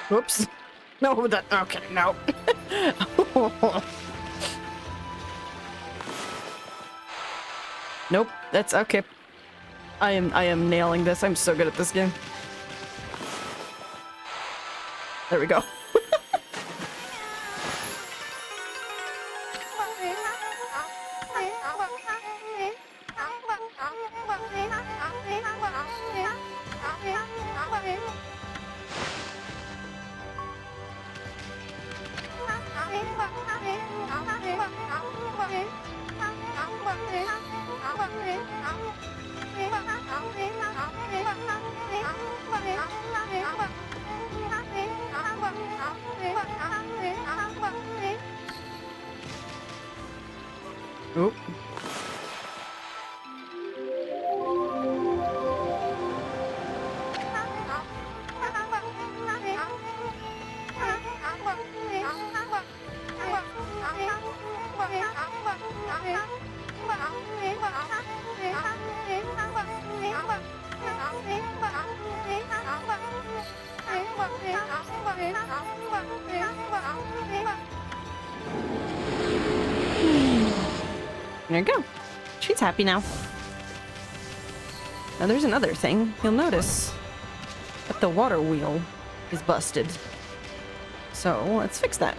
Whoops. No, that... Okay, no. Nope, that's okay. I am nailing this. I'm so good at this game. There we go. Oop. There you go. She's happy now. Now there's another thing. You'll notice that the water wheel is busted. So let's fix that.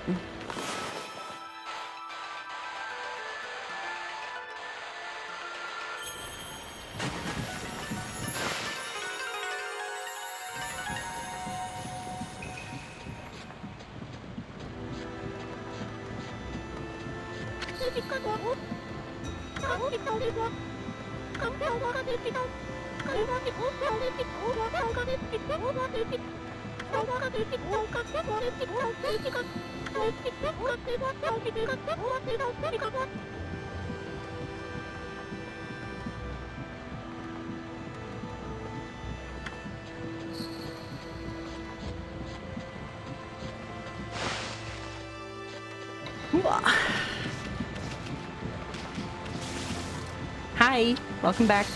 Hi, welcome back.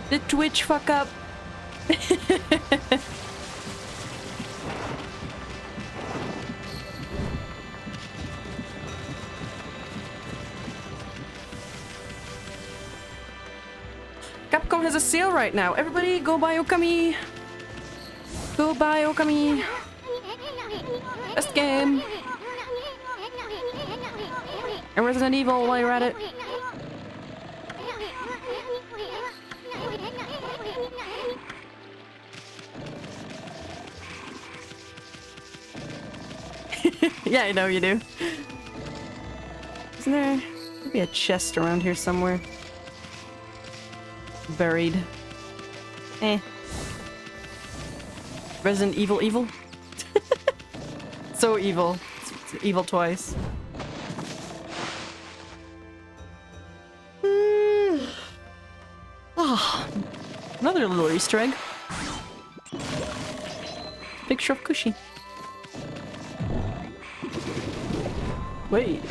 The Twitch fuck up. Capcom has a sale right now. Everybody go buy Okami. Go buy Okami. Best game. And Resident Evil while you're at it. Yeah, I know you do. Isn't there maybe a chest around here somewhere? Buried. Eh. Resident Evil evil? So evil. It's evil twice. Oh, another little Easter egg. Picture of Kushi. Wait.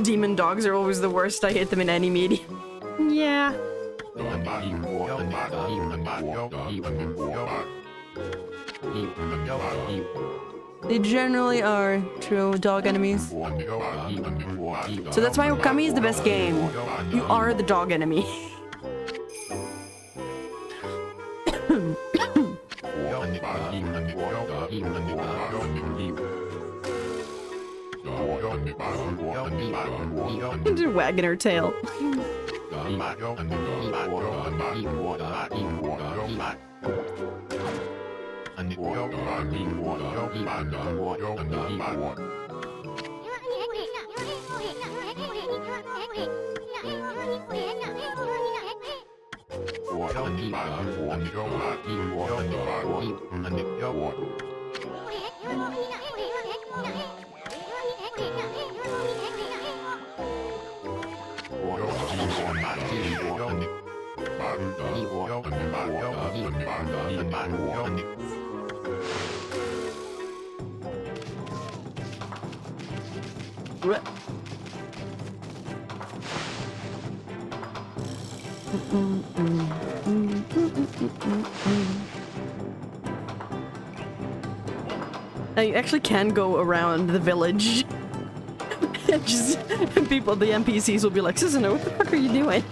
Demon dogs are always the worst. I hate them in any medium. Yeah. They generally are true dog enemies. So that's why Okami is the best game. You are the dog enemy. Into wagging her tail. Now you actually can go around the village. Just people, the NPCs will be like, Susanoo, what the fuck are you doing?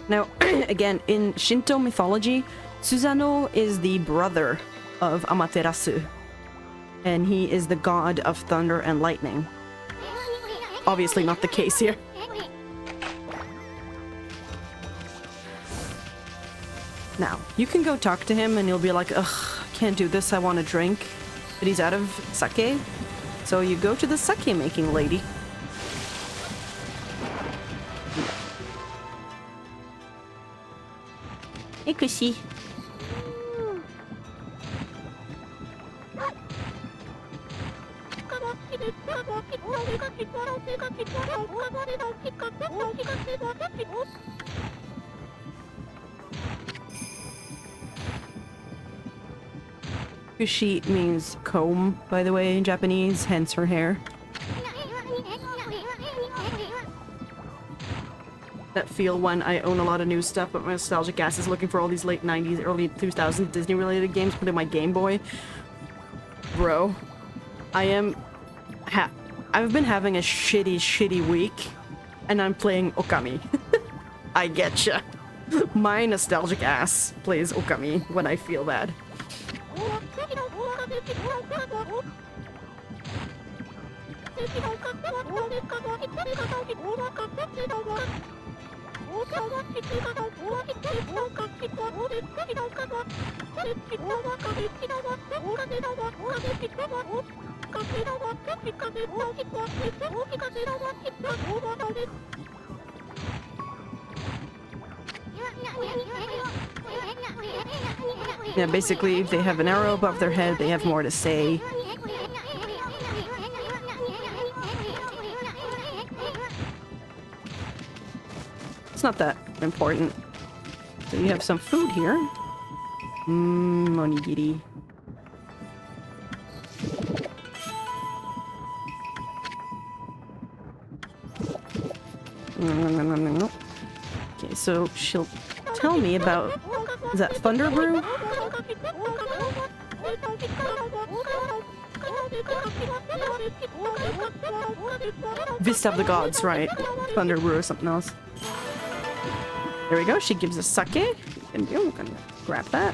Now, again, in Shinto mythology, Susanoo is the brother of Amaterasu, and he is the god of thunder and lightning. Obviously not the case here. Now, you can go talk to him and you'll be like, ugh, I can't do this, I want a drink. But he's out of sake. So you go to the sake making lady. Hey, Kushi. Kushi means comb, by the way, in Japanese, hence her hair. That feel when I own a lot of new stuff, but my nostalgic ass is looking for all these late 90s, early 2000s Disney-related games put in my Game Boy. Bro, I've been having a shitty week, and I'm playing Okami. I getcha. My nostalgic ass plays Okami when I feel bad. Yeah, basically, if they have an arrow above their head, they have more to say. It's not that important. So you have some food here. Onigiri. Okay, so she'll tell me about... Is that Thunder Brew? Vista of the Gods, right. Thunder Brew or something else. There we go, she gives us sake. And I'm gonna grab that.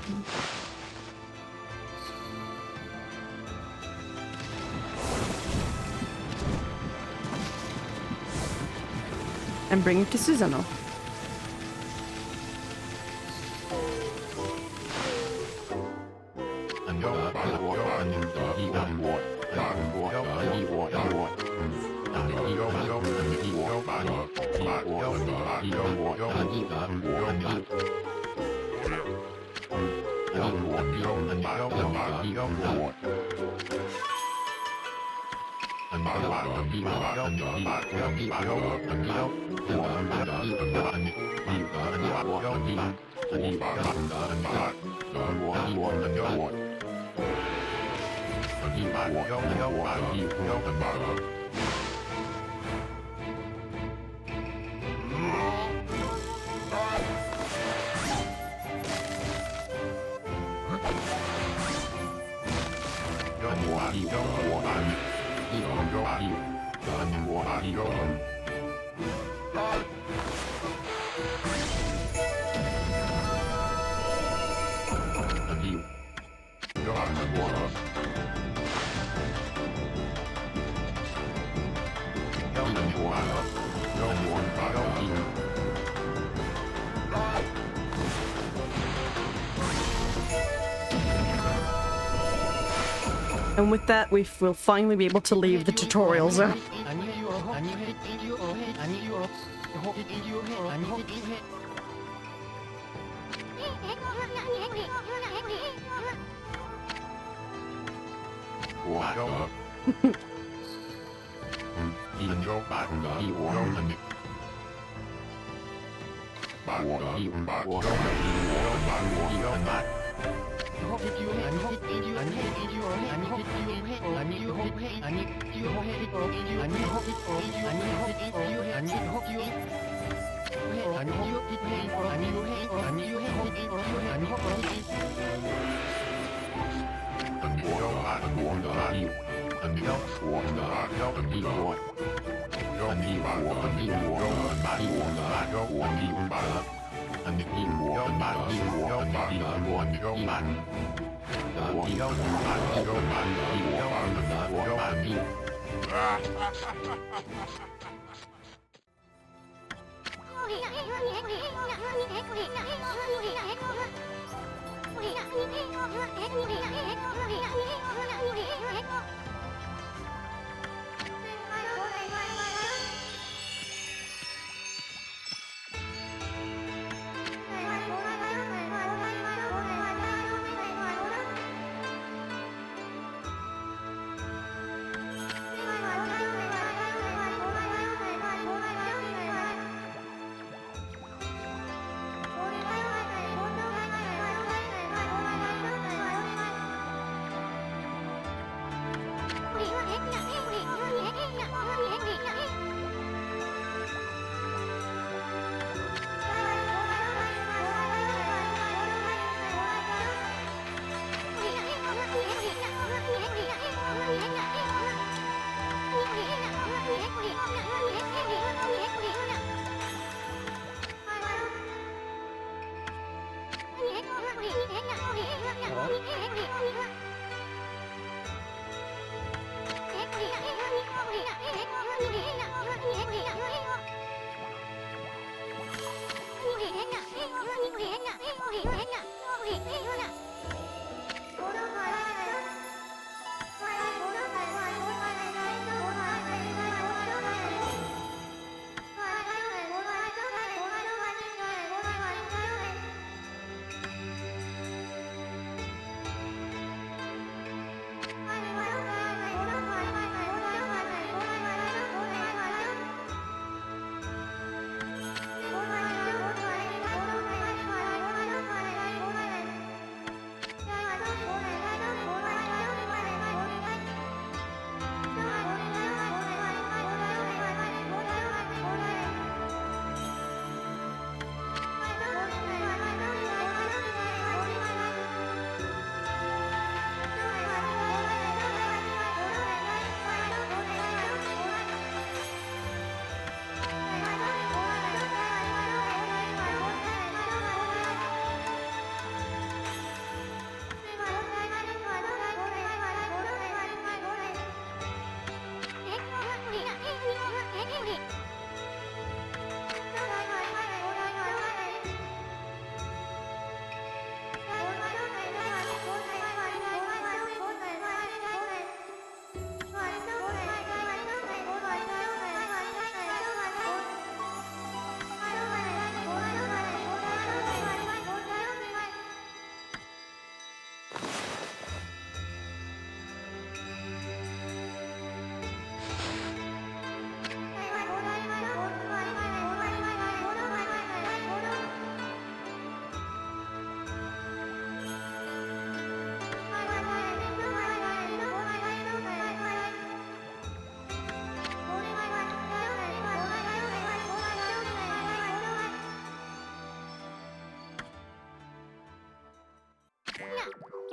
And bring it to Susanoo. And with that, we will finally be able to leave the tutorial zone.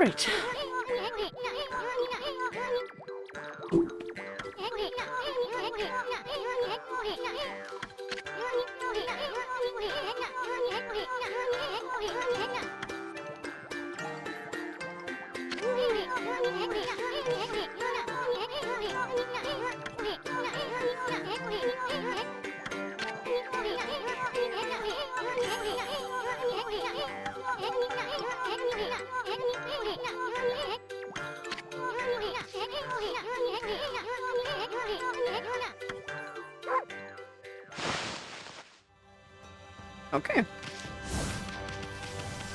Right. Okay.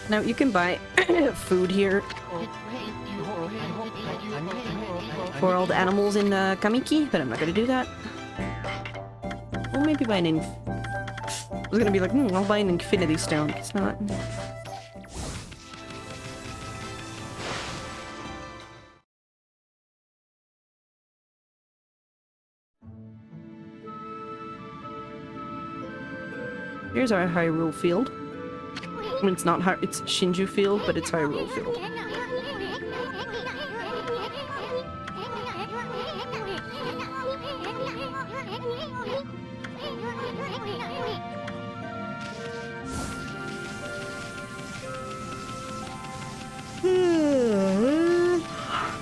Now you can buy food here for all the animals in Kamiki, but I'm not gonna do that. Well, maybe buy an I was gonna be like, I'll buy an infinity stone. It's not. Here's our Hyrule field. I mean, it's not it's Shinju field, but it's Hyrule field.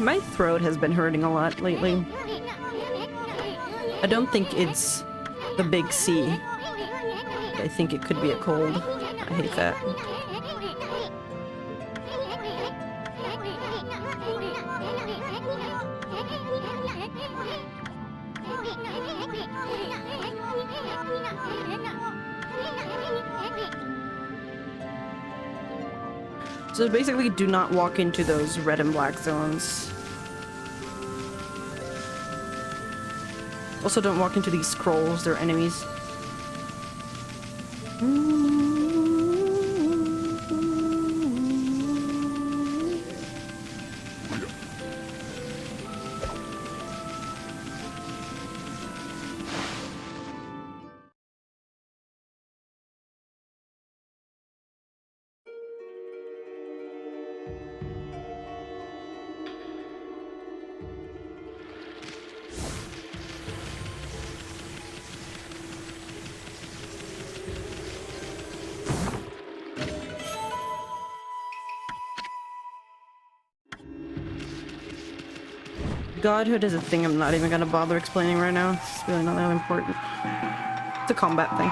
My throat has been hurting a lot lately. I don't think it's the big C. I think it could be a cold. I hate that. So basically, do not walk into those red and black zones. Also, don't walk into these scrolls, they're enemies. Godhood is a thing I'm not even gonna bother explaining right now. It's really not that important. It's a combat thing.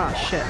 Oh shit.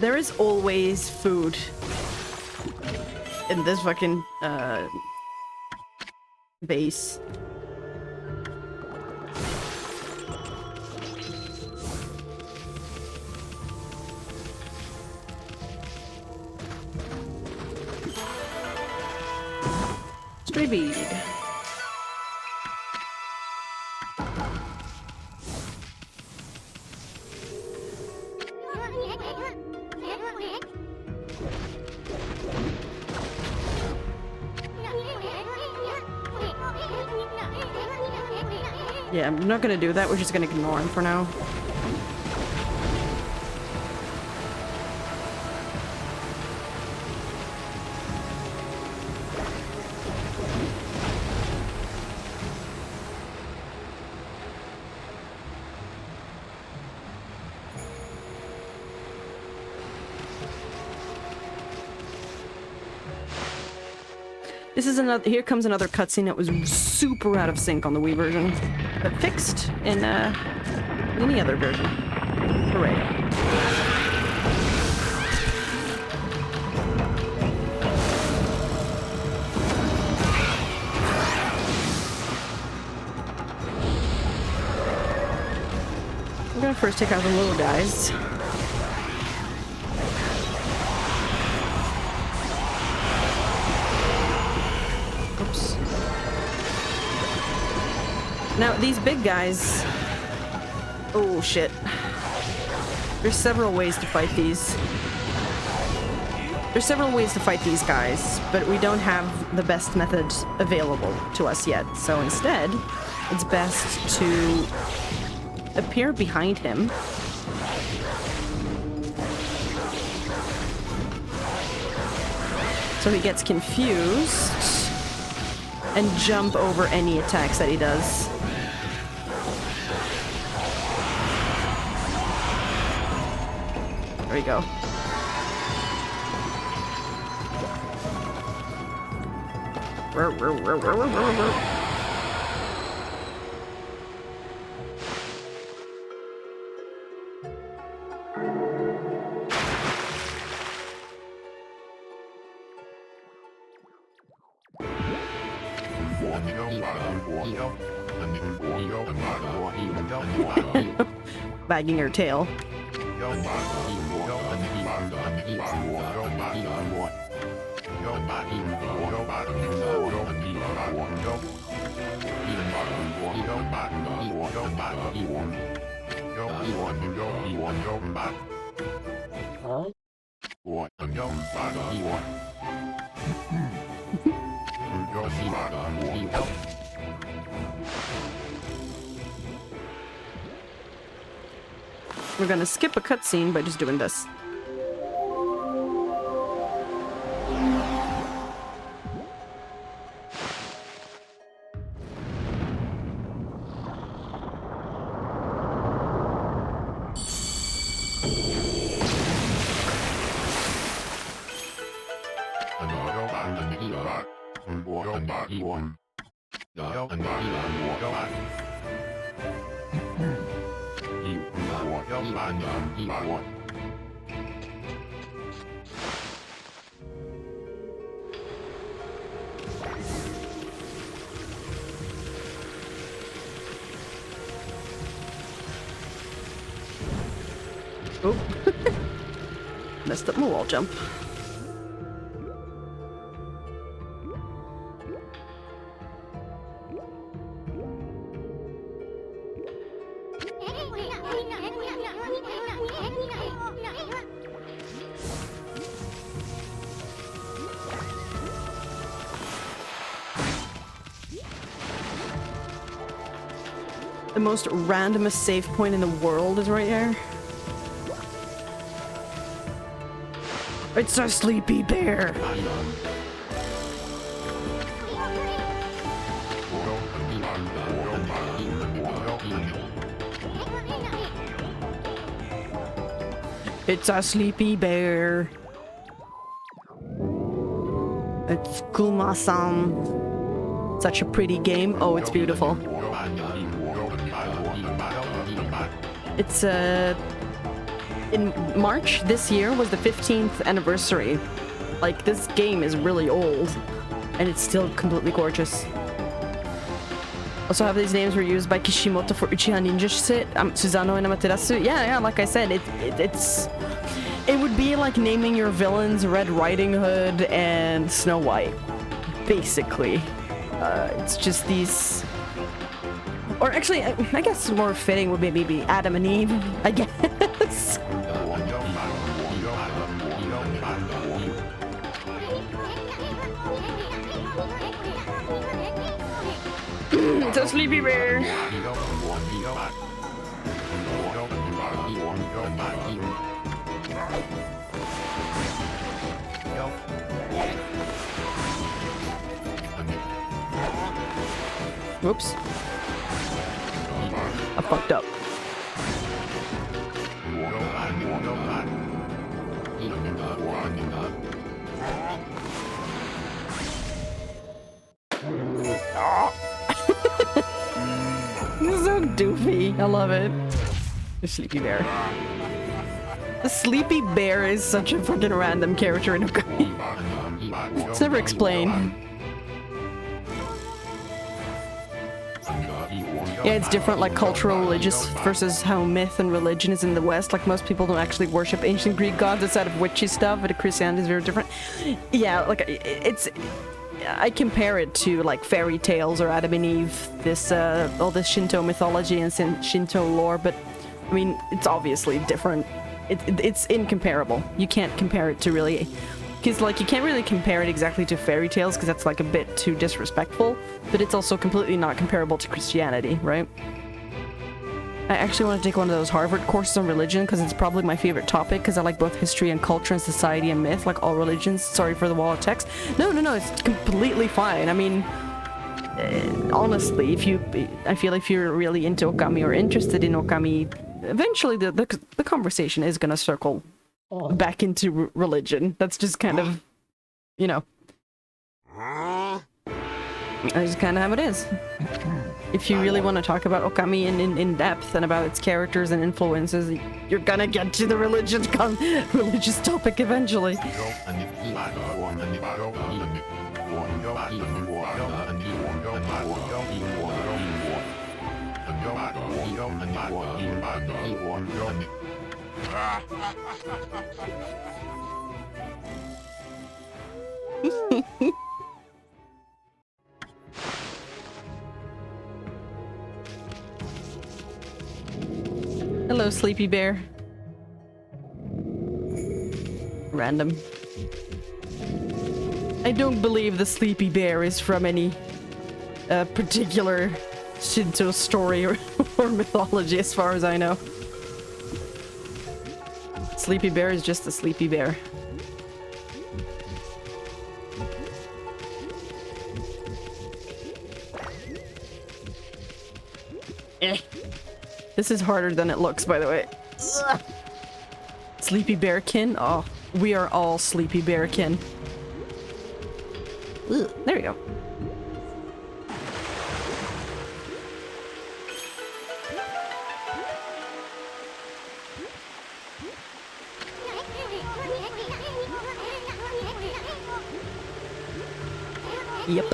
There is always food in this fucking base. Stray bead. Yeah, I'm not gonna do that. We're just gonna ignore him for now. This is another. Here comes another cutscene that was super out of sync on the Wii version, but fixed in any other version. Hooray! I'm gonna first take out the little guys. Now, these big guys... Oh, shit. There's several ways to fight these. There's several ways to fight these guys, but we don't have the best methods available to us yet. So instead, it's best to appear behind him. So he gets confused and jump over any attacks that he does. There we go. Wagging her tail. We're gonna skip a cutscene by just doing this. Oh, messed up my wall jump. The most randomest save point in the world is right here. It's a sleepy bear. It's a sleepy bear. It's Kuma-san. Such a pretty game. Oh, it's beautiful. It's in March this year was the 15th anniversary. Like, this game is really old, and it's still completely gorgeous. Also, half these names were used by Kishimoto for Uchiha Ninja Sit, Susanoo and Amaterasu. Yeah, like I said, it would be like naming your villains Red Riding Hood and Snow White, basically. It's just these... Or actually, I guess more fitting would maybe be Adam and Eve, I guess. It's a sleepy bear. Whoops. I fucked up. This is so doofy. I love it. The sleepy bear. The sleepy bear is such a fucking random character in Okami. It's never explained. Yeah, it's different, like cultural, religious versus how myth and religion is in the West. Like, most people don't actually worship ancient Greek gods outside of witchy stuff, but Christianity is very different. Yeah, like, it's... I compare it to, like, fairy tales or Adam and Eve, this, all this Shinto mythology and Shinto lore, but, I mean, it's obviously different. It's incomparable. You can't compare it to really... Because, like, you can't really compare it exactly to fairy tales, because that's, like, a bit too disrespectful, but it's also completely not comparable to Christianity, right? I actually want to take one of those Harvard courses on religion, because it's probably my favorite topic, because I like both history and culture and society and myth, like all religions. Sorry for the wall of text. No, it's completely fine. I mean, honestly, I feel if you're really into Okami or interested in Okami, eventually the conversation is going to circle back into religion. That's just kind of, you know. That's kind of how it is. If you really want to talk about Okami in depth and about its characters and influences, you're gonna get to the religious topic eventually. Hello, Sleepy Bear. Random. I don't believe the Sleepy Bear is from any particular Shinto story or mythology, as far as I know. Sleepy Bear is just a Sleepy Bear. This is harder than it looks, by the way. Ugh. Sleepy Bearkin? Oh, we are all Sleepy Bearkin. Ugh. There we go. Yep.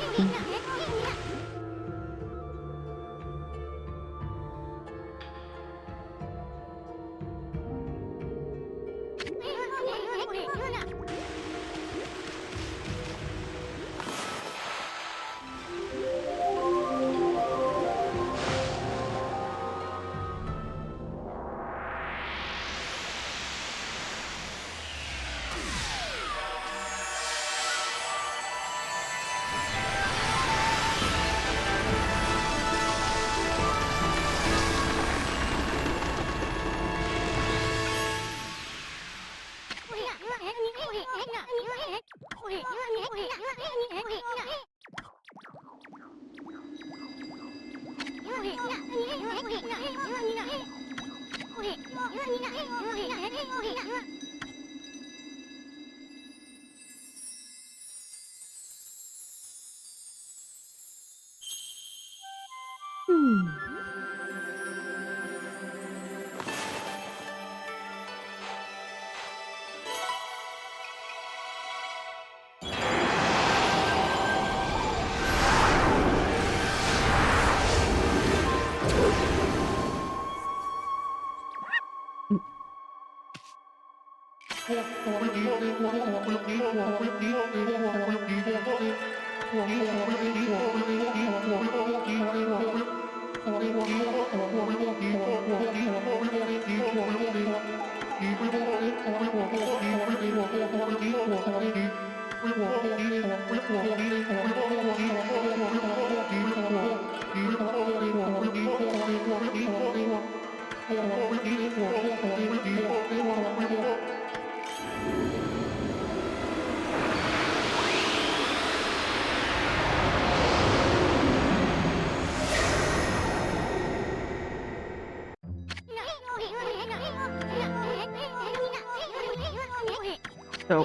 So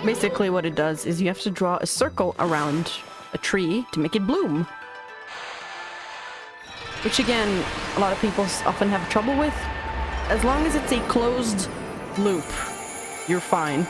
basically what it does is you have to draw a circle around a tree to make it bloom. Which again, a lot of people often have trouble with. As long as it's a closed loop, you're fine.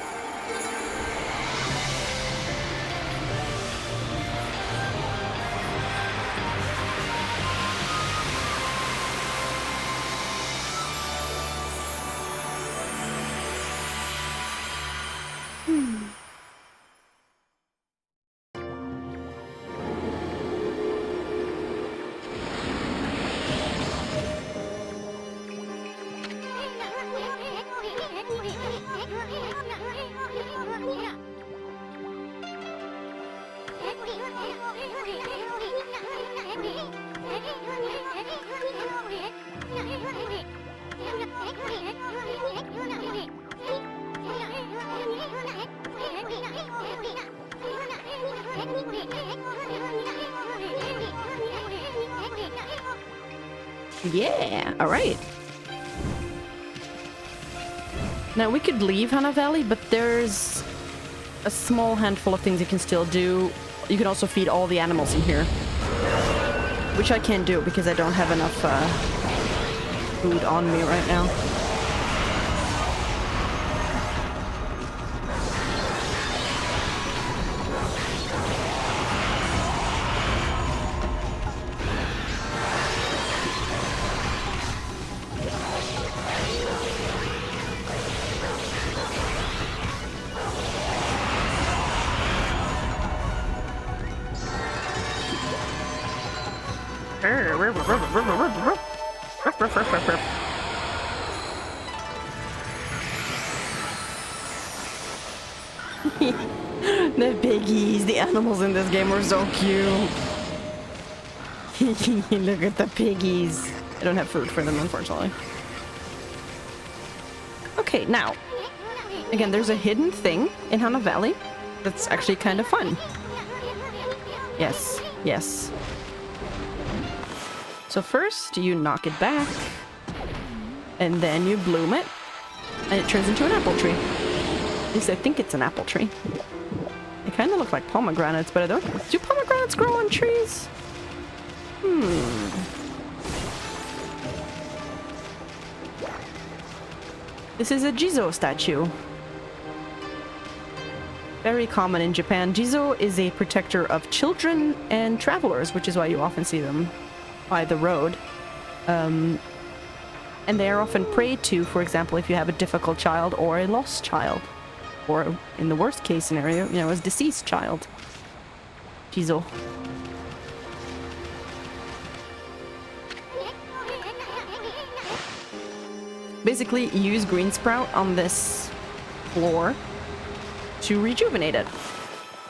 Yeah, alright. Now we could leave Hana Valley, but there's a small handful of things you can still do. you can also feed all the animals in here, which I can't do because I don't have enough food on me right now. The piggies, the animals in this game are so cute. Look at the piggies. I don't have food for them, unfortunately. Okay, now, again, there's a hidden thing in Hana Valley that's actually kind of fun. Yes, yes. So first, you knock it back, and then you bloom it, and it turns into an apple tree. At least I think it's an apple tree. They kind of look like pomegranates, but I don't... Do pomegranates grow on trees? This is a Jizo statue. Very common in Japan. Jizo is a protector of children and travelers, which is why you often see them by the road. And they are often prayed to, for example, if you have a difficult child or a lost child. Or, in the worst case scenario, you know, a deceased child. Jizo. Basically, you use green sprout on this floor to rejuvenate it.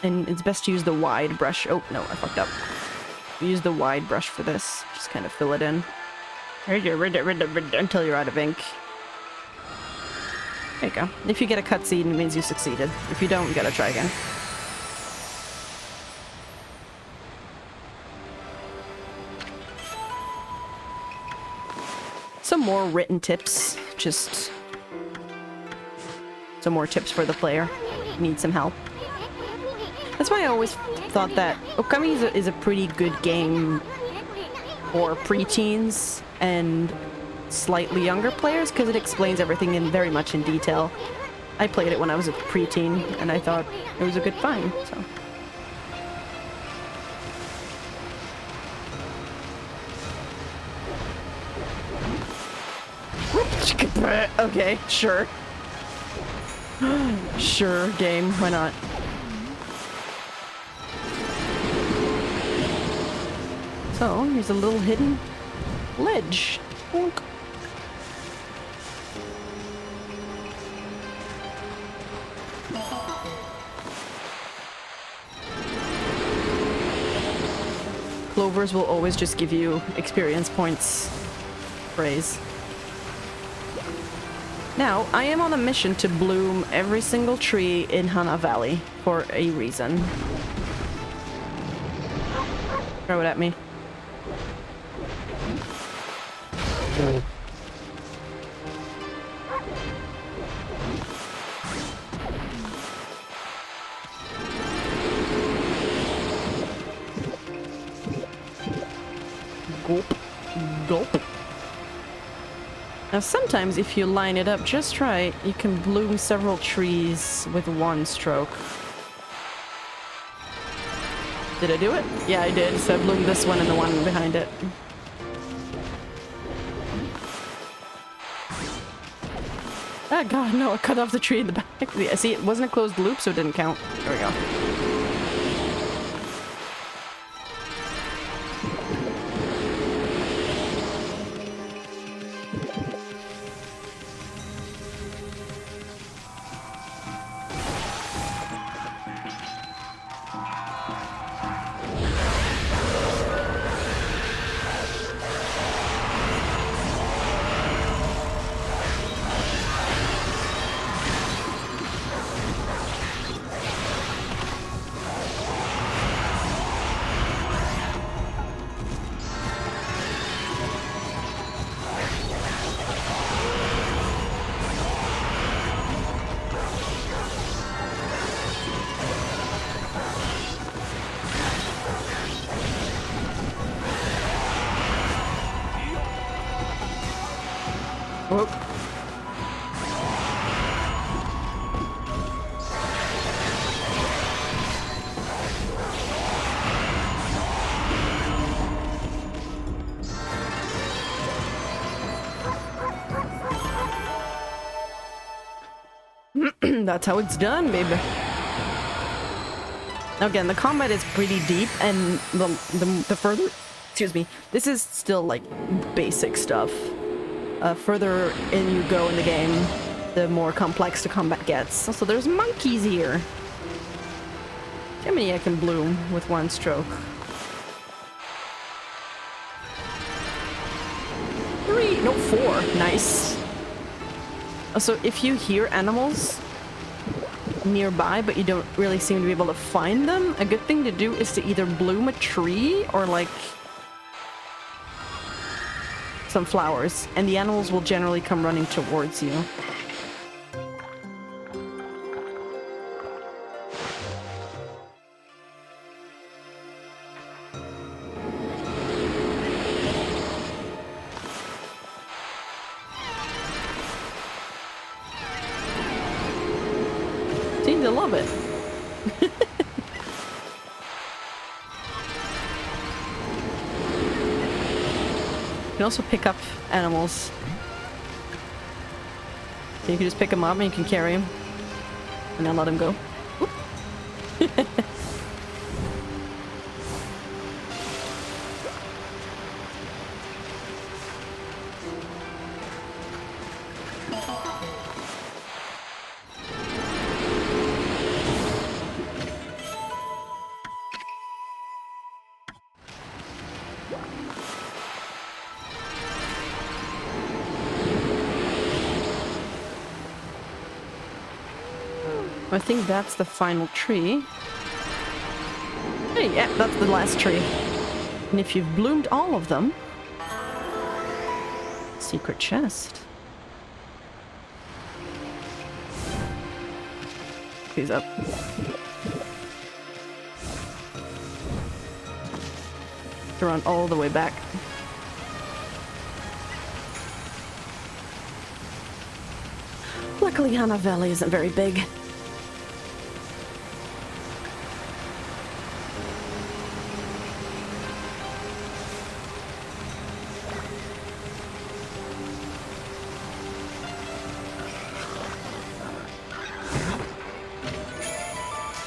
And it's best to use the wide brush. Oh, no, I fucked up. Use the wide brush for this. Just kind of fill it in. Until you're out of ink. There you go. If you get a cutscene, it means you succeeded. If you don't, you gotta try again. Some more written tips. Just some more tips for the player. Need some help. That's why I always thought that Okami is a pretty good game for preteens and slightly younger players, because it explains everything in very much in detail. I played it when I was a preteen, and I thought it was a good find, so... Okay, sure. Sure, game, why not? So, here's a little hidden ledge. Bonk. Clovers will always just give you experience points. Praise. Now, I am on a mission to bloom every single tree in Hana Valley for a reason. Throw it at me. Gulp. Gulp. Now sometimes if you line it up just right, you can bloom several trees with one stroke. Did I do it? Yeah, I did. So I bloomed this one and the one behind it. Oh god, no, I cut off the tree in the back. Yeah, see, it wasn't a closed loop, so it didn't count. There we go. Whoop. That's how it's done, baby. Again, the combat is pretty deep, and the further, excuse me, this is still like basic stuff. Further in you go in the game, the more complex the combat gets. Also, there's monkeys here. See how many I can bloom with one stroke. 3, no, 4. Nice. Also, if you hear animals nearby, but you don't really seem to be able to find them, a good thing to do is to either bloom a tree or like some flowers, and the animals will generally come running towards you. See, they love it. You can also pick up animals. So you can just pick them up and you can carry them. And then let them go. I think that's the final tree. Hey, yeah, that's the last tree. And if you've bloomed all of them... Secret chest. He's up. To run all the way back. Luckily, Hana Valley isn't very big.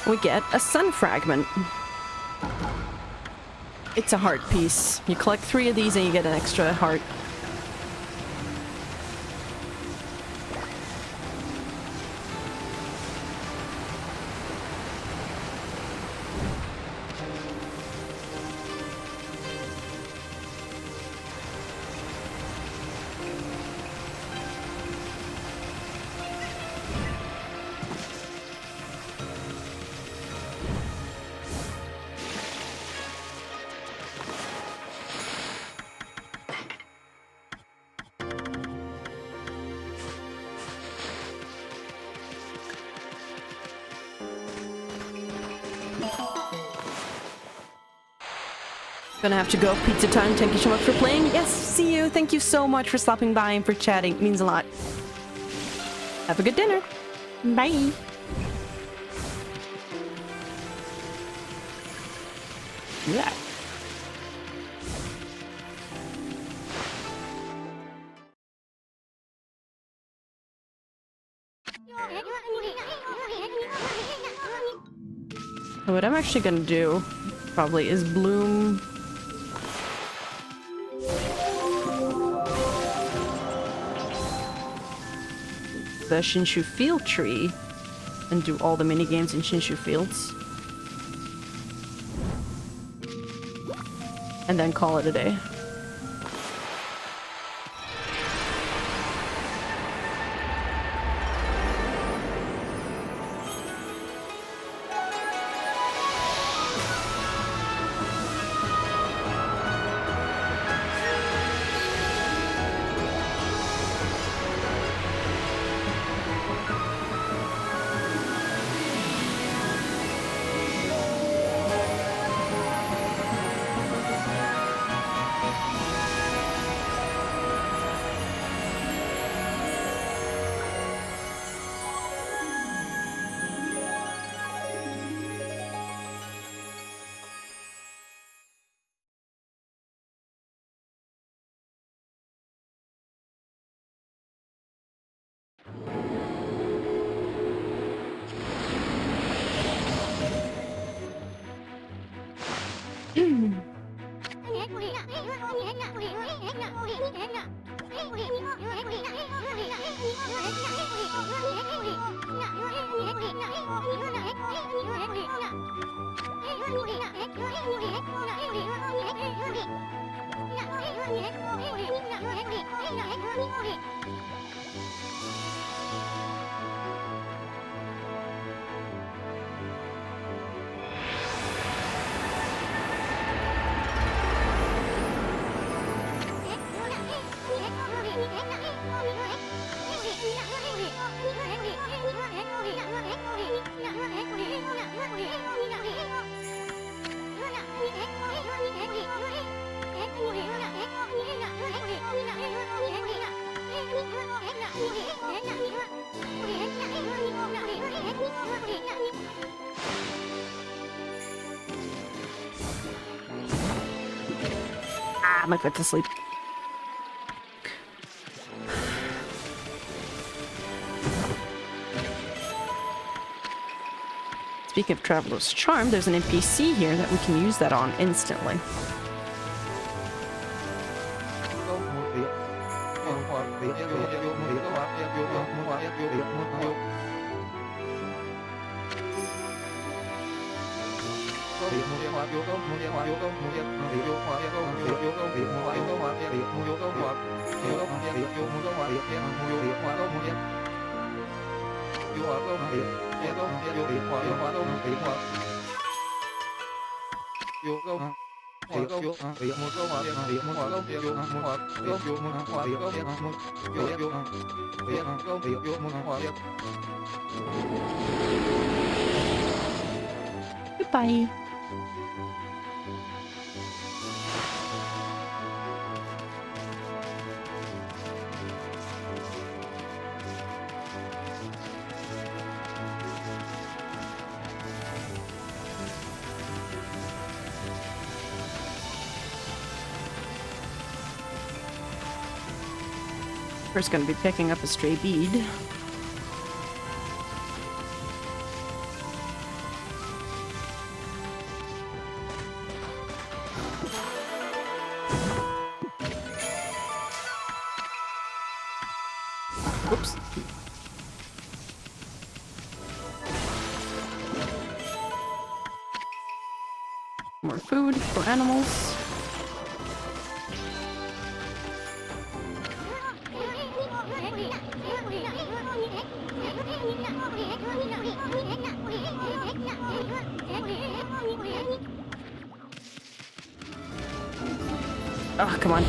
We get a sun fragment. It's a heart piece. You collect 3 of these and you get an extra heart. Gonna have to go. Pizza time. Thank you so much for playing. Yes, see you. Thank you so much for stopping by and for chatting. It means a lot. Have a good dinner. Bye. Yeah. What I'm actually gonna do probably is bloom the Shinshu Field tree and do all the mini games in Shinshu Fields. And then call it a day. Ah, my foot's asleep. Speaking of Traveler's Charm, there's an NPC here that we can use that on instantly. Goodbye. First, going to be picking up a stray bead. Oops. More food for animals. Oh, come on.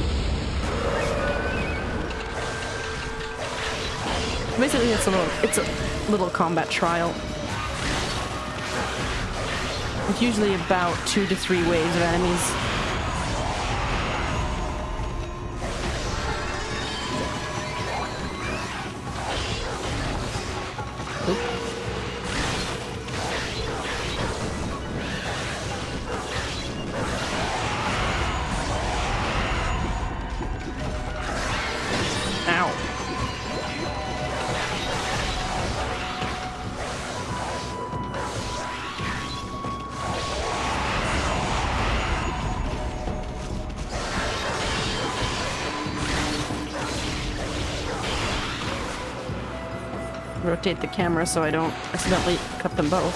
Basically, it's a little combat trial. It's usually about 2 to 3 waves of enemies. Rotate the camera so I don't accidentally cut them both.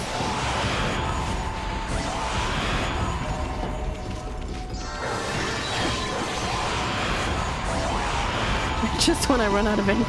Just when I run out of ink.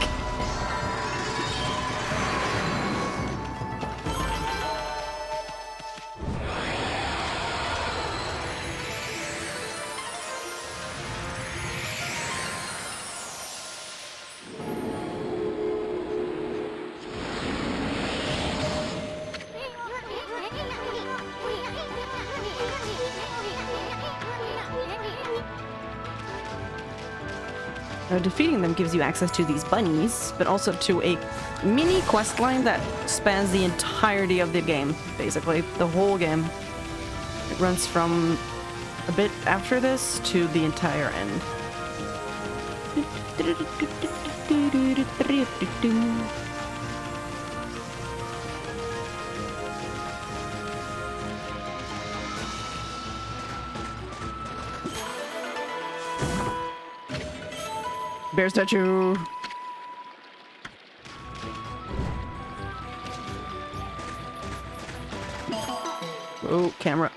Defeating them gives you access to these bunnies, but also to a mini quest line that spans the entirety of the game, basically. The whole game. It runs from a bit after this to the entire end. Bear statue. Oh, camera.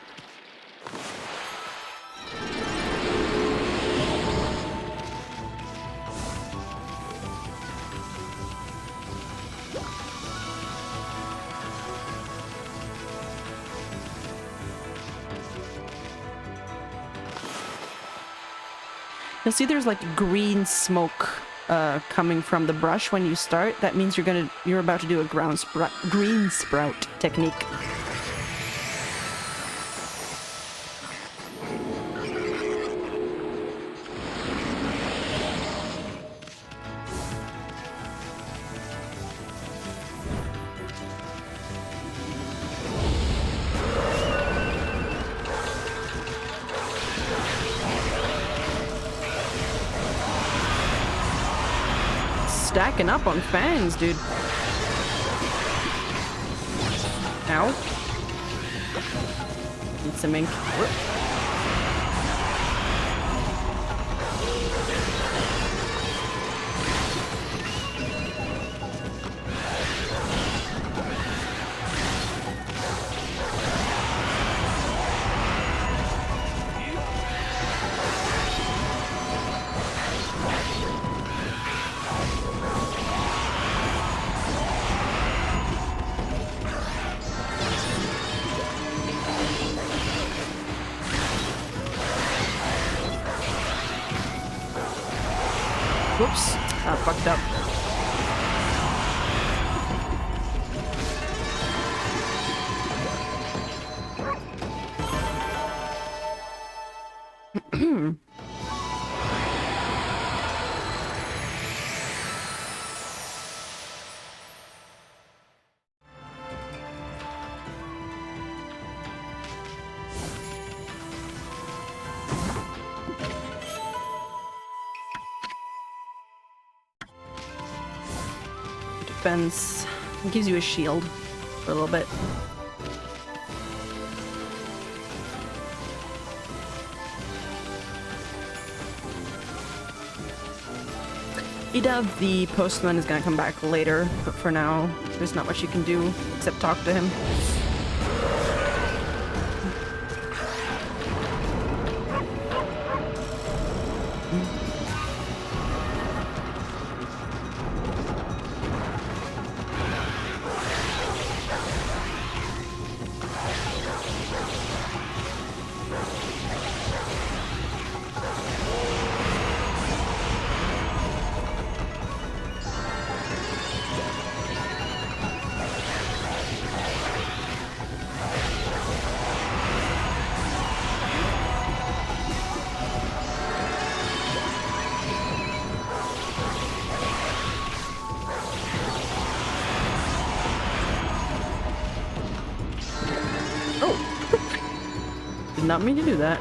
You'll see there's like green smoke coming from the brush when you start. That means you're about to do a green sprout technique. Stacking up on fangs, dude. Ow. Need some ink. Whoop. Whoops. I fucked up. Defense. It gives you a shield for a little bit. Ida, the postman, is gonna come back later, but for now, there's not much you can do except talk to him. Did not mean to do that.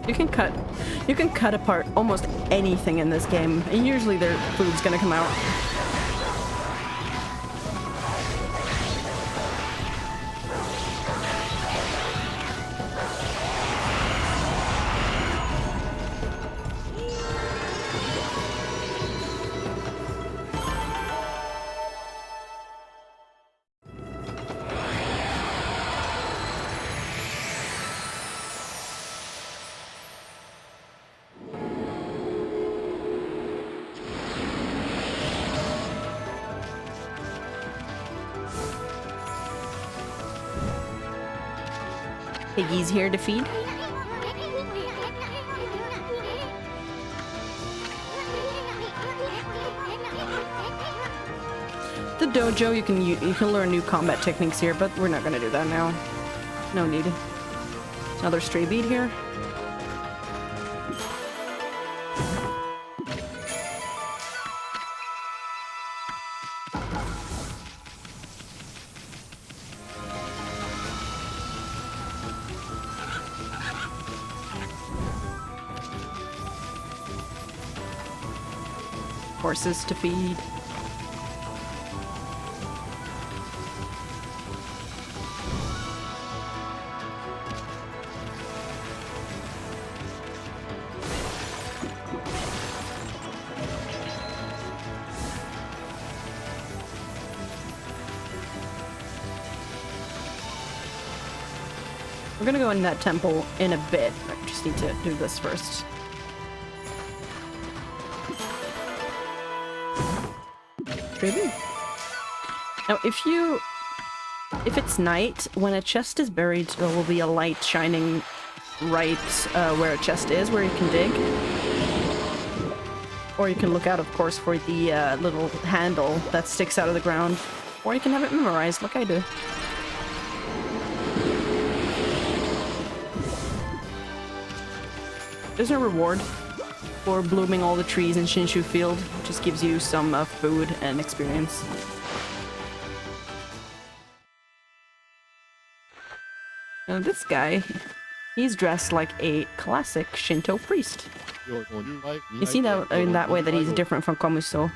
You can cut apart almost anything in this game, and usually their food's gonna come out. Piggy's here to feed. The dojo, you can learn new combat techniques here, but we're not gonna do that now. No need. Another stray bead here. Horses to feed. We're gonna go in that temple in a bit. I just need to do this first. Maybe. Now, if it's night, when a chest is buried, there will be a light shining right where a chest is, where you can dig. Or you can look out, of course, for the little handle that sticks out of the ground. Or you can have it memorized, like I do. There's a reward for blooming all the trees in Shinshu Field. It just gives you some food and experience. Now this guy, he's dressed like a classic Shinto priest. You see that in that way that he's different from Komuso.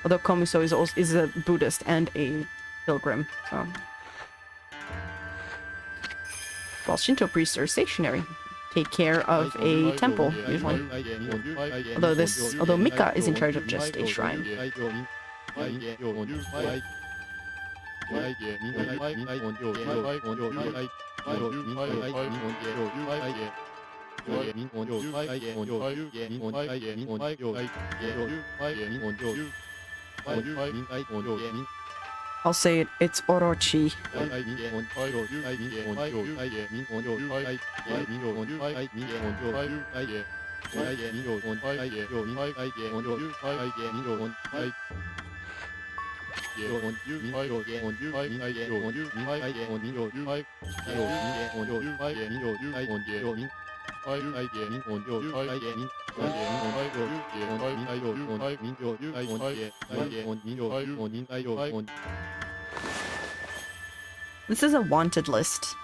Although Komuso is a Buddhist and a pilgrim. So. While Shinto priests are stationary. Take care of a temple, usually. Although Mika is in charge of just a shrine. I'll say it, it's Orochi. This is a wanted list.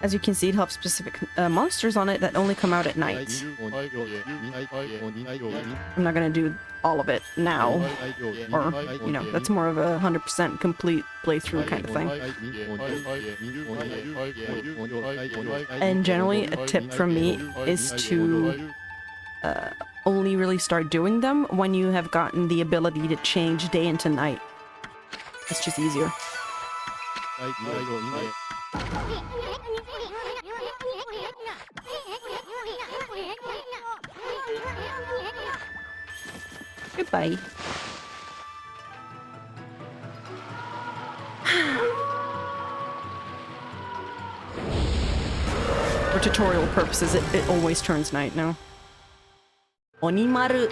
As you can see, it has specific monsters on it that only come out at night. I'm not gonna do all of it now, or, you know, that's more of a 100% complete playthrough kind of thing. And generally, a tip from me is to only really start doing them when you have gotten the ability to change day into night. It's just easier. Goodbye. For tutorial purposes, it always turns night now. Onimaru.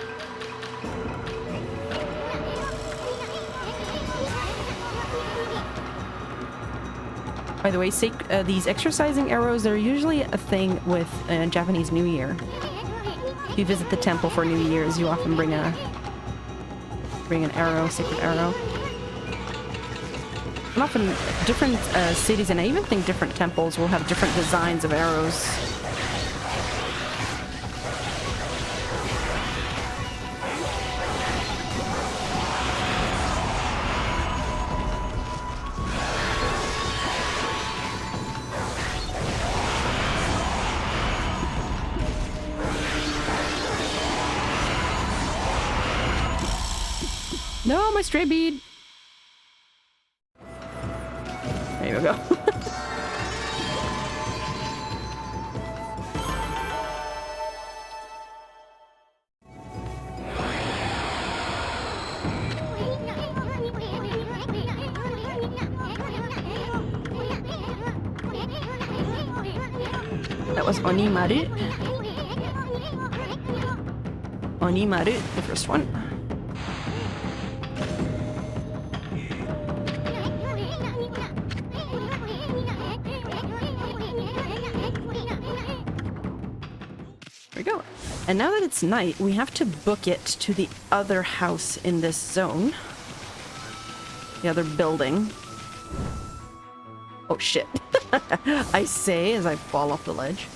By the way, these exercising arrows are usually a thing with Japanese New Year. If you visit the temple for New Year's, you often bring an arrow, sacred arrow. And often different cities, and I even think different temples will have different designs of arrows. No, my stray bead. There you go. That was Onimaru. Onimaru, the first one. There we go. And now that it's night, we have to book it to the other house in this zone. The other building. Oh shit. I say as I fall off the ledge.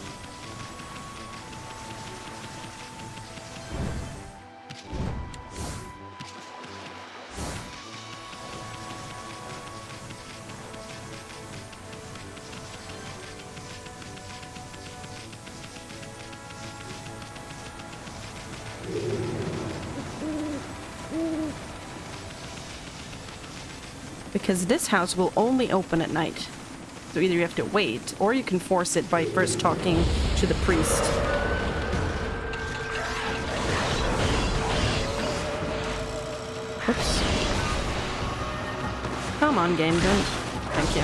Because this house will only open at night. So either you have to wait, or you can force it by first talking to the priest. Oops. Come on, game, don't. Thank you.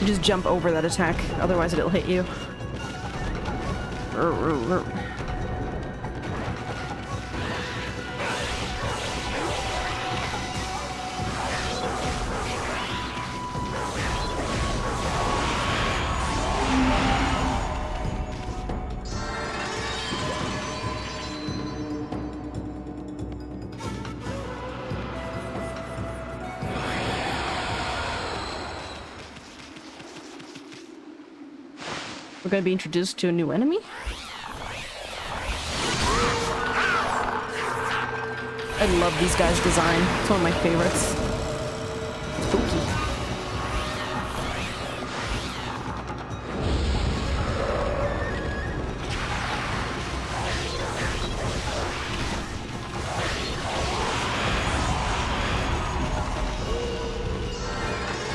You just jump over that attack, otherwise it'll hit you. We're gonna be introduced to a new enemy? I love these guys' design. It's one of my favorites. Spooky.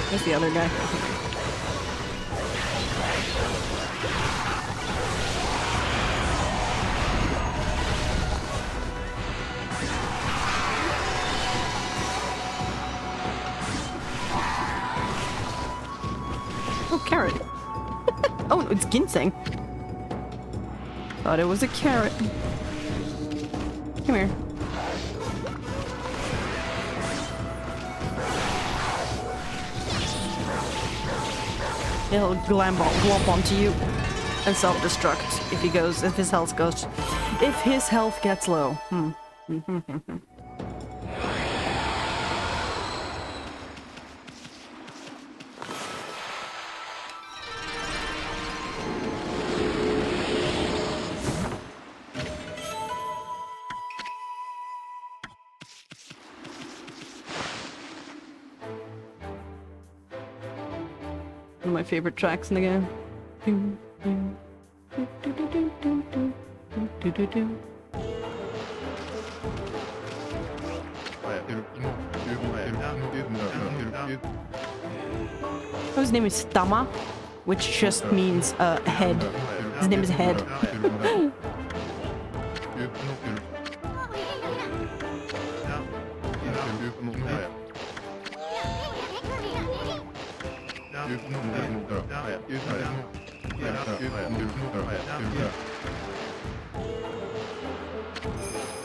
There's the other guy. Carrot. Oh, it's ginseng. Thought it was a carrot. Come here. He'll glomp onto you and self-destruct if his health gets low. One of my favorite tracks in the game. His name is Tama, which just means head. His name is Head.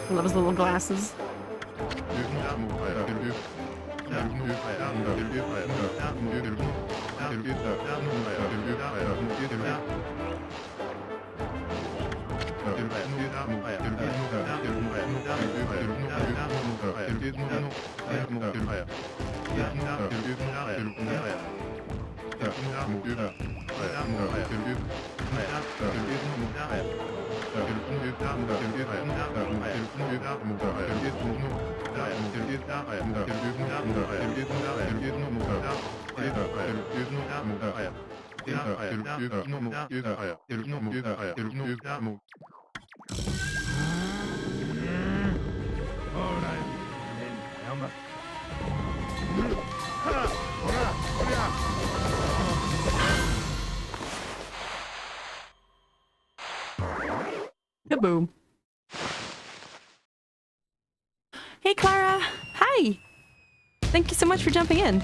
I love his little glasses. Kaboom. Hey Clara! Hi! Thank you so much for jumping in.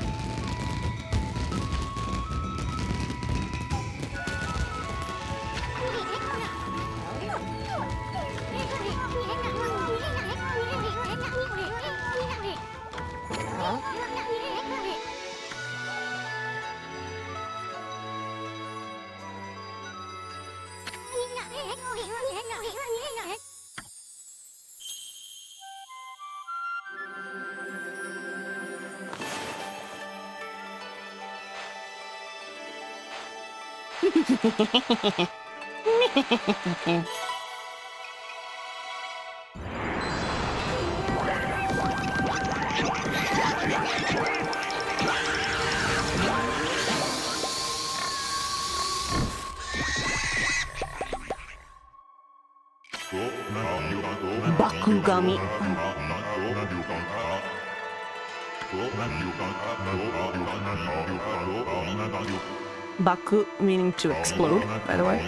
Okami. Baku meaning to explode, by the way.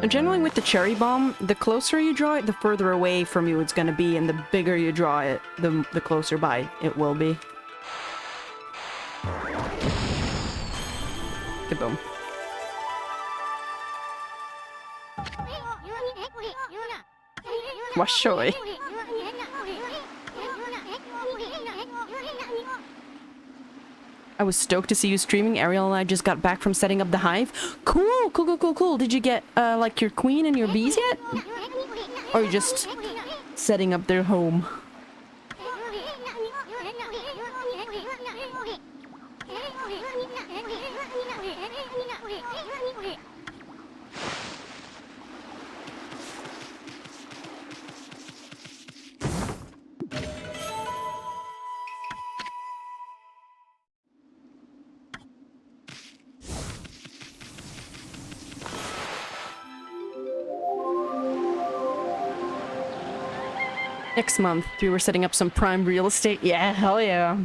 Generally with the cherry bomb, the closer you draw it, the further away from you it's gonna be, and the bigger you draw it, the closer by it will be. Kaboom. Washoi. I was stoked to see you streaming. Ariel and I just got back from setting up the hive. Cool, cool, cool, cool, cool. Did you get, like, your queen and your bees yet? Or are you just setting up their home? Next month, we were setting up some prime real estate. Yeah, hell yeah.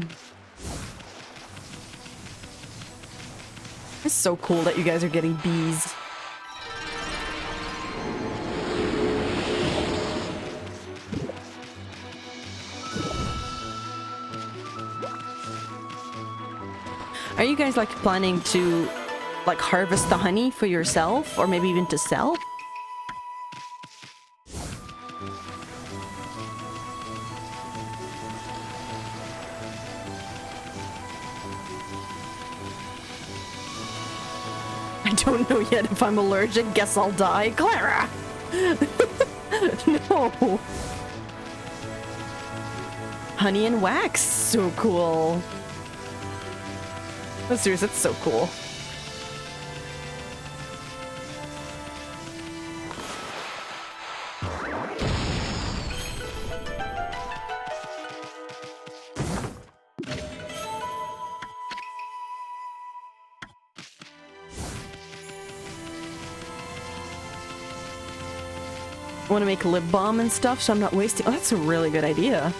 It's so cool that you guys are getting bees. Are you guys like planning to like harvest the honey for yourself or maybe even to sell? I don't know yet if I'm allergic. Guess I'll die. Clara! No! Honey and wax. So cool. No, seriously, that's so cool. I want to make lip balm and stuff, so I'm not wasting. Oh, that's a really good idea.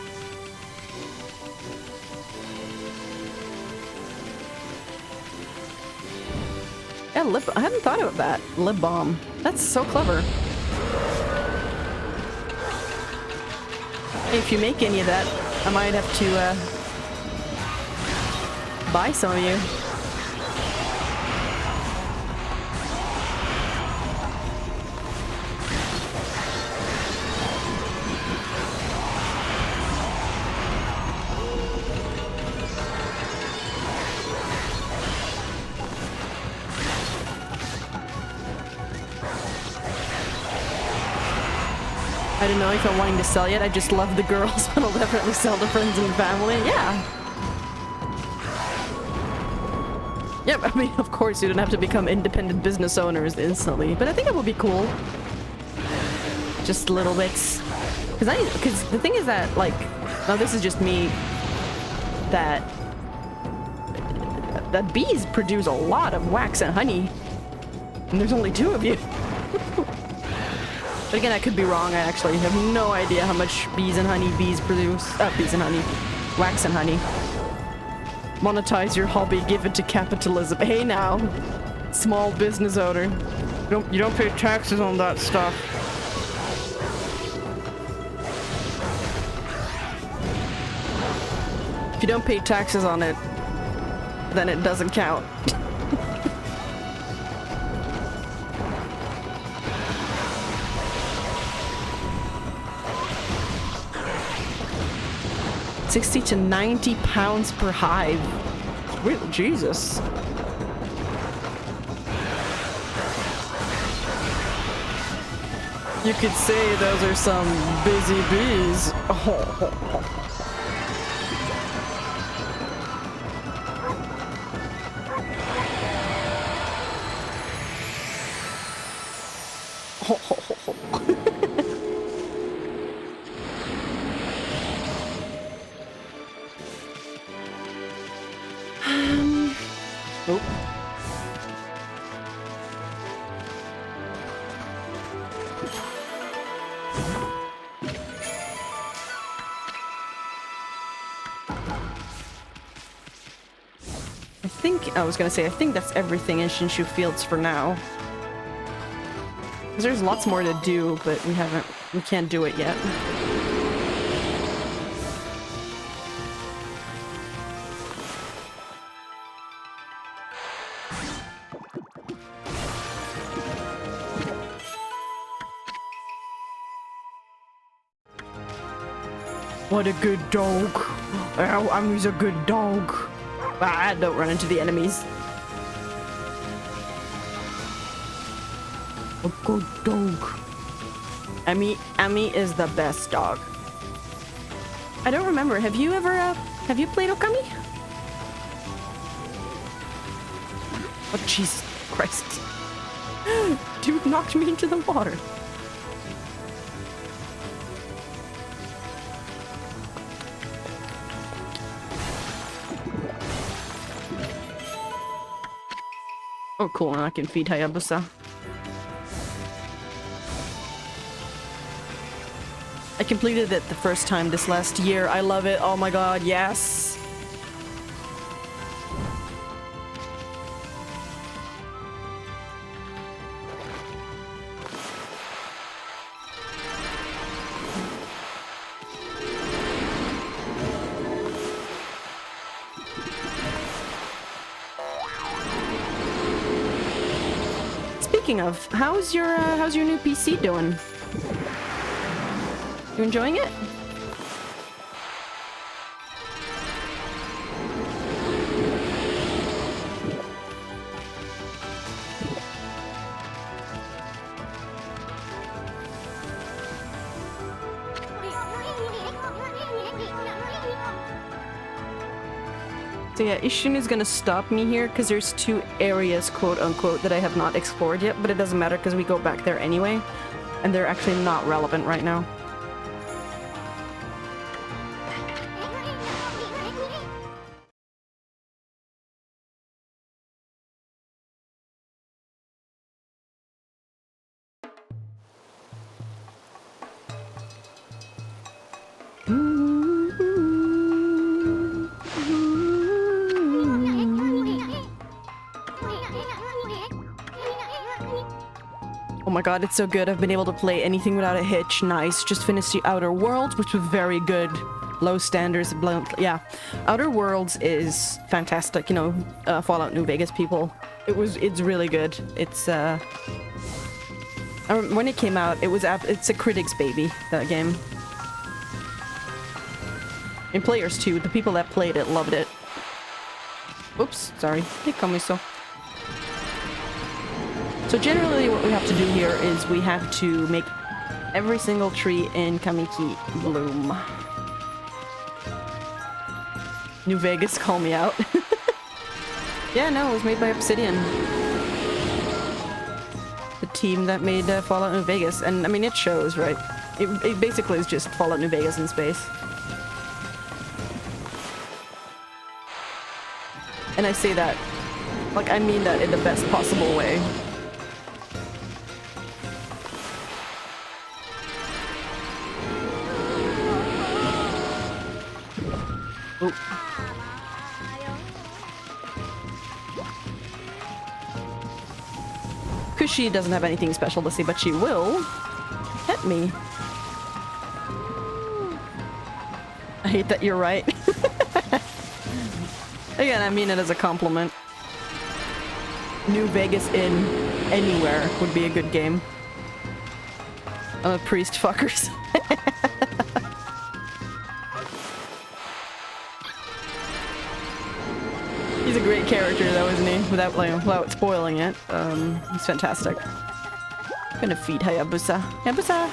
Yeah, I hadn't thought about that. Lip balm. That's so clever. Hey, if you make any of that, I might have to buy some of you. I don't know if I'm wanting to sell yet. I just love the girls, but I'll definitely sell to friends and family. Yeah. Yep, I mean, of course, you don't have to become independent business owners instantly, but I think it would be cool. Just little bits. Because the thing is that, like, now this is just me, that bees produce a lot of wax and honey, and there's only 2 of you. But again, I could be wrong. I actually have no idea how much bees and honey bees produce. Bees and honey. Wax and honey. Monetize your hobby, give it to capitalism. Hey now, small business owner. You don't pay taxes on that stuff. If you don't pay taxes on it, then it doesn't count. 60 to 90 pounds per hive. Real Jesus. You could say those are some busy bees. Oh. I think that's everything in Shinshu Fields for now. Because there's lots more to do, but we can't do it yet. What a good dog. Ami's a good dog. Ah, don't run into the enemies. A good dog. Ami is the best dog. I don't remember. Have you played Okami? Oh, Jesus Christ. Dude knocked me into the water. Oh, cool. Now I can feed Hayabusa. I completed it the first time this last year. I love it. Oh my god, yes. Speaking of, how's your new PC doing? You enjoying it? So yeah, Ishun is gonna stop me here because there's 2 areas, quote unquote, that I have not explored yet, but it doesn't matter because we go back there anyway, and they're actually not relevant right now. Oh my god, it's so good. I've been able to play anything without a hitch. Nice. Just finished the Outer Worlds, which was very good. Low standards. Yeah. Outer Worlds is fantastic. You know, Fallout New Vegas people. It's really good. It's, when it came out, it's a critic's baby, that game. And players too. The people that played it loved it. Oops, sorry. So generally what we have to do here is we have to make every single tree in Kamiki bloom. New Vegas, call me out. Yeah, no, it was made by Obsidian. The team that made Fallout New Vegas. And I mean, it shows, right? It basically is just Fallout New Vegas in space. And I say that, like, I mean that in the best possible way. Ooh. Kushi doesn't have anything special to say, but she will pet me. I hate that you're right. Again, I mean it as a compliment. New Vegas in anywhere would be a good game. I'm a priest, fuckers. He's a great character though, isn't he? Without spoiling it. He's fantastic. I'm gonna feed Hayabusa. Hayabusa!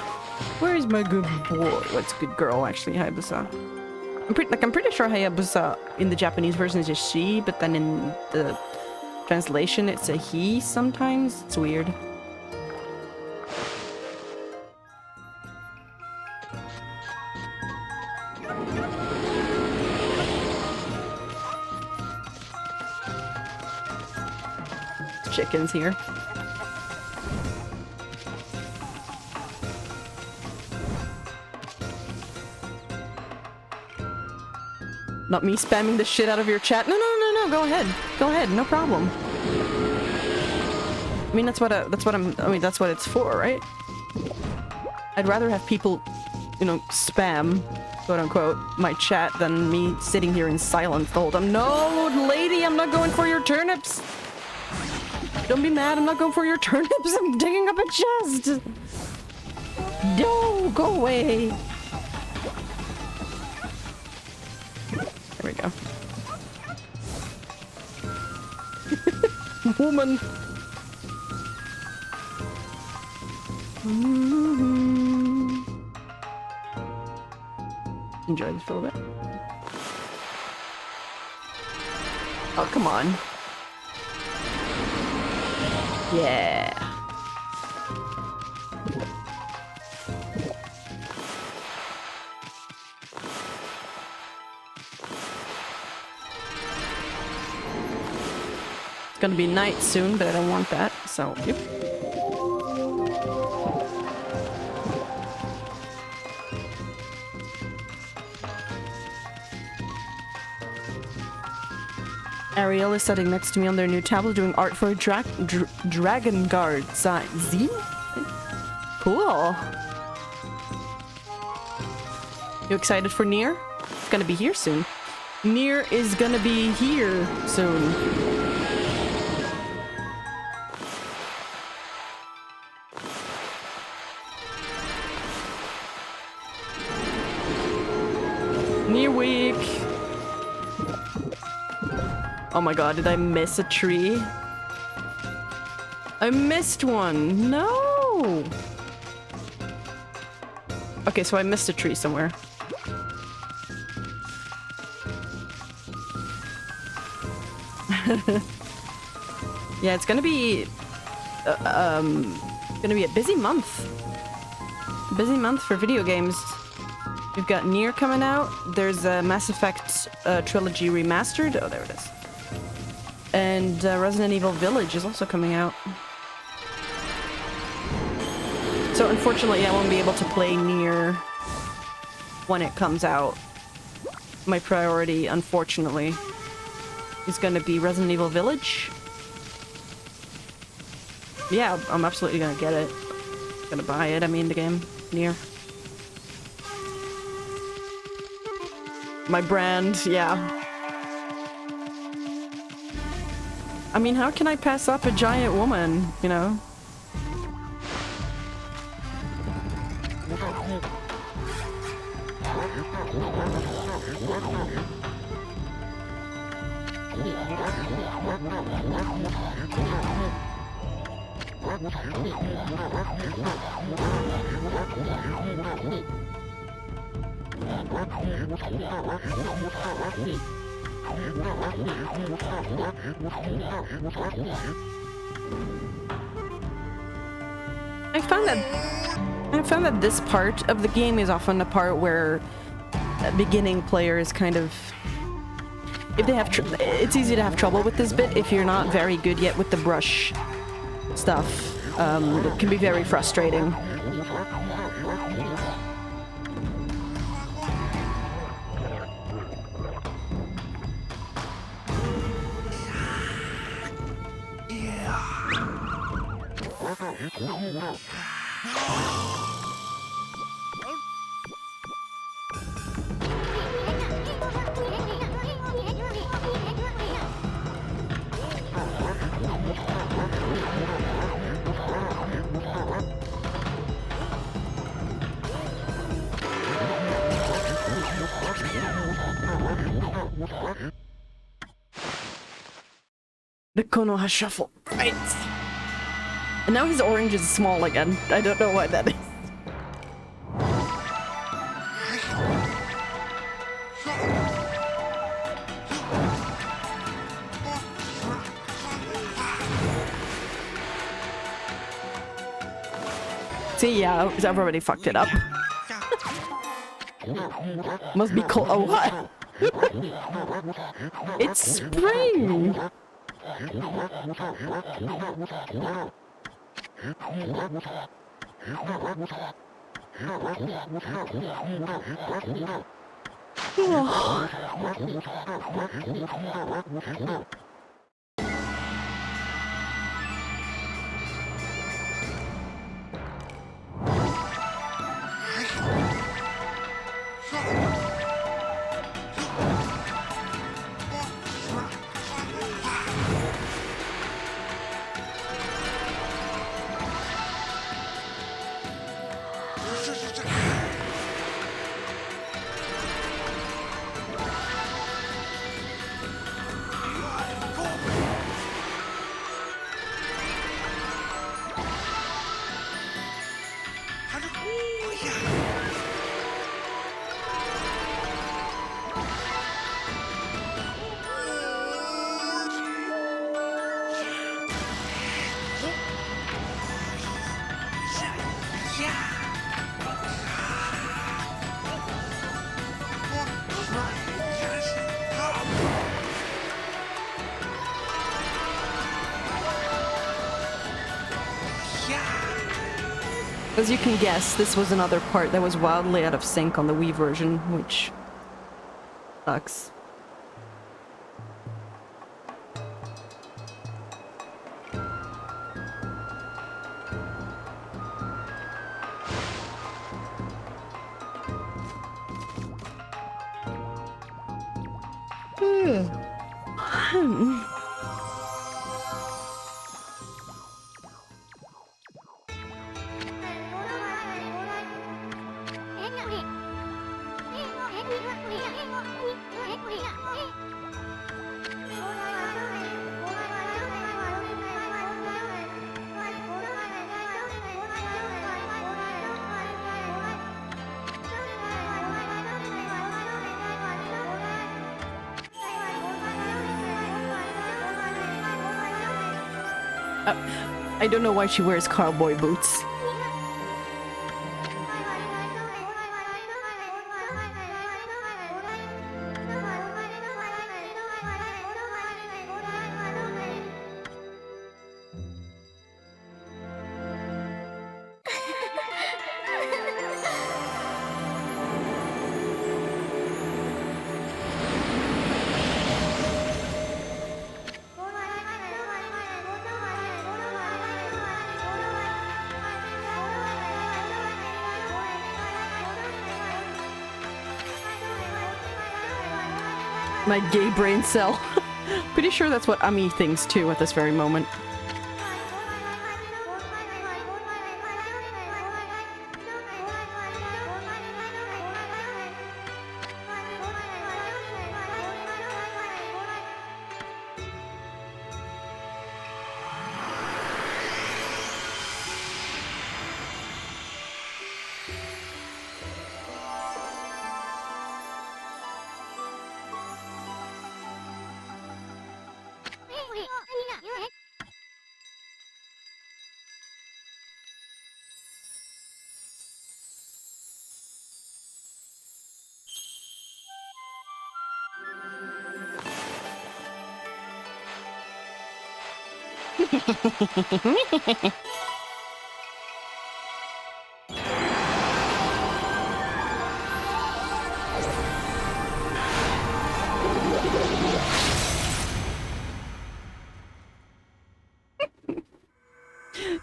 Where is my good boy? What's a good girl, actually, Hayabusa? I'm pretty sure Hayabusa in the Japanese version is just she, but then in the translation it's a he sometimes. It's weird. Chickens here. Not me spamming the shit out of your chat. No, go ahead. Go ahead, no problem. I mean, that's what it's for, right? I'd rather have people, you know, spam, quote unquote, my chat than me sitting here in silence the whole time. No, lady, I'm not going for your turnips. Don't be mad, I'm not going for your turnips. I'm digging up a chest. No, go away. There we go. Woman. Enjoy this for a little bit. Oh, come on. Yeah. It's gonna be night soon, but I don't want that, so yep. Ariel is sitting next to me on their new tablet doing art for a Dragon Guard zine? Cool. You excited for Nier? It's gonna be here soon. Nier is gonna be here soon. Nier week. Oh my god, did I miss a tree? I missed one! No! Okay, so I missed a tree somewhere. Yeah, it's gonna be... gonna be a busy month. Busy month for video games. We've got Nier coming out. There's a Mass Effect Trilogy Remastered. Oh, there it is. And Resident Evil Village is also coming out. So unfortunately I won't be able to play Nier when it comes out. My priority, unfortunately, is gonna be Resident Evil Village. Yeah, I'm absolutely gonna get it. Gonna buy it, I mean the game, Nier. My brand, yeah. I mean, how can I pass up a giant woman, you know? I found that this part of the game is often the part where a beginning players kind of, if they have, it's easy to have trouble with this bit if you're not very good yet with the brush stuff. It can be very frustrating. The Konoha Shuffle. Right. And now his orange is small again. I don't know why that is. See, yeah, I've already fucked it up. Must be cold. Oh, what? It's spring! As you can guess, this was another part that was wildly out of sync on the Wii version, which sucks. I don't know why she wears cowboy boots. My gay brain cell. Pretty sure that's what Ami thinks too at this very moment.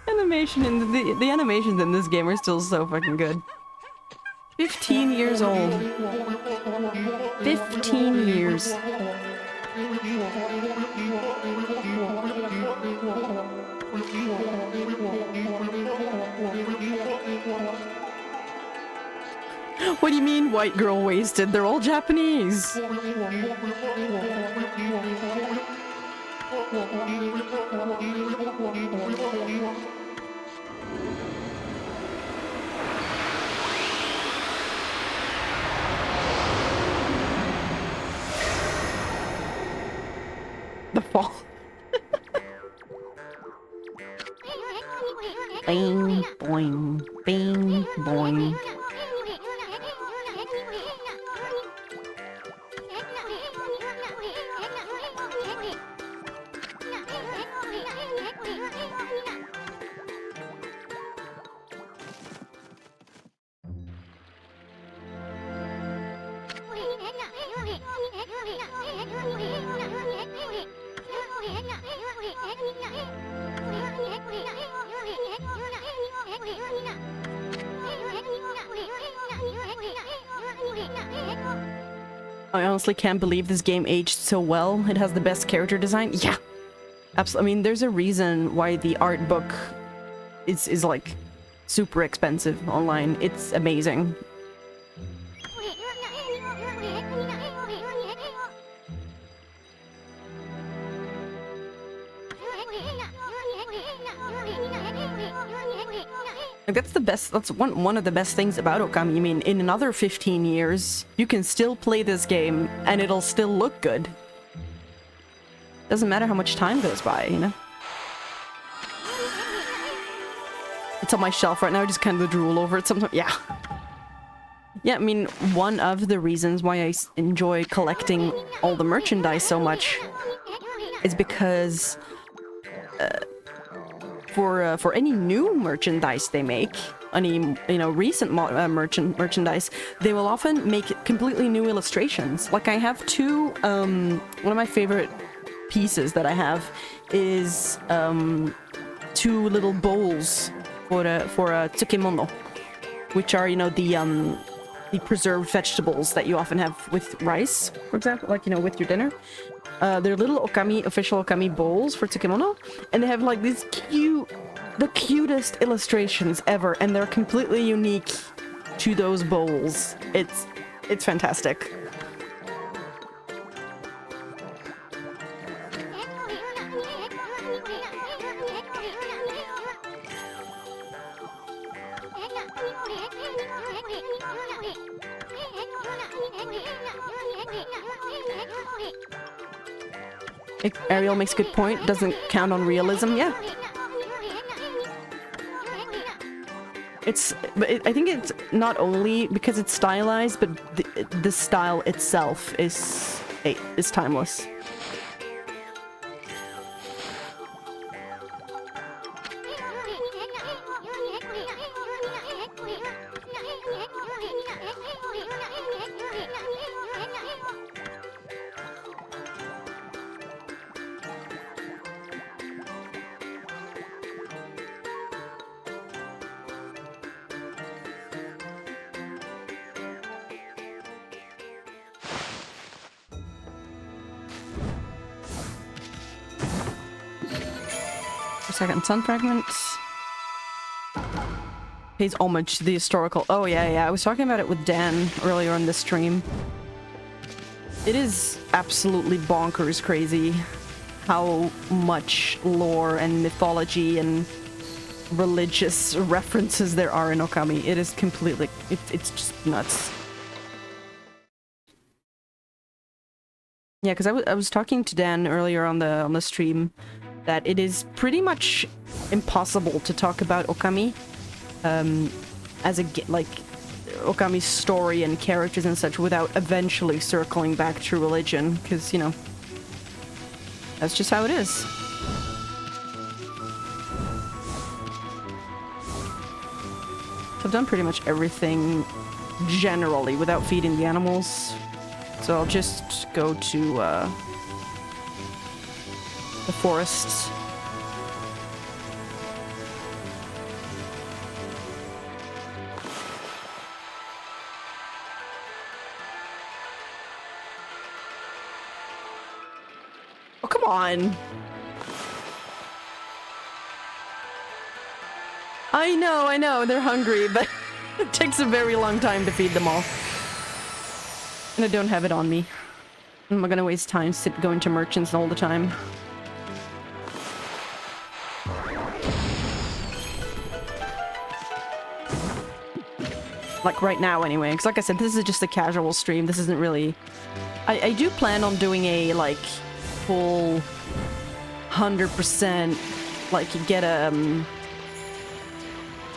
Animation in the animations in this game are still so fucking good. 15 years old. 15 years. What do you mean white girl wasted? They're all Japanese. The fall. Bing, boing, bing, boing. I honestly can't believe this game aged so well. It has the best character design. Yeah, absolutely. I mean, there's a reason why the art book is like super expensive online. It's amazing. Like, that's the best, that's one of the best things about Okami. I mean, in another 15 years, you can still play this game and it'll still look good. Doesn't matter how much time goes by, you know? It's on my shelf right now, I just kind of drool over it sometimes. Yeah. Yeah, I mean, one of the reasons why I enjoy collecting all the merchandise so much is because for any new merchandise they make, any, you know, recent merchandise, they will often make completely new illustrations. Like, I have two, one of my favorite pieces that I have is two little bowls for a tsukemono, which are, you know, the preserved vegetables that you often have with rice, for example, like, you know, with your dinner. They're little Okami, official Okami bowls for tsukemono, and they have like these the cutest illustrations ever, and they're completely unique to those bowls. It's fantastic. Ariel makes a good point. Doesn't count on realism. Yeah. I think it's not only because it's stylized, but the style itself is timeless. Second sun fragments. Pays homage to the historical. Oh yeah, I was talking about it with Dan earlier on the stream. It is absolutely bonkers crazy how much lore and mythology and religious references there are in Okami. It is completely, it's just nuts. Yeah, because I was talking to Dan earlier on the stream that it is pretty much impossible to talk about Okami as a, like, Okami's story and characters and such without eventually circling back to religion, because, you know, that's just how it is. I've done pretty much everything generally without feeding the animals, so I'll just go to the forests. Oh, come on. I know, they're hungry, but it takes a very long time to feed them all. And I don't have it on me. I'm not gonna waste time going to merchants all the time. Like right now anyway, because like I said, this is just a casual stream. This isn't really... I do plan on doing a, like, full 100%, like, get a,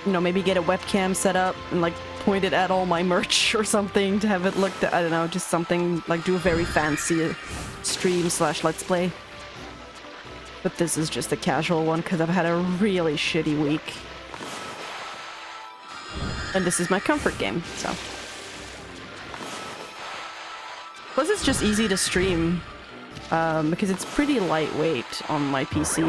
you know, maybe get a webcam set up and, like, point it at all my merch or something to have it look, I don't know, just something, like, do a very fancy stream slash let's play. But this is just a casual one, because I've had a really shitty week. And this is my comfort game, so... Plus it's just easy to stream, because it's pretty lightweight on my PC.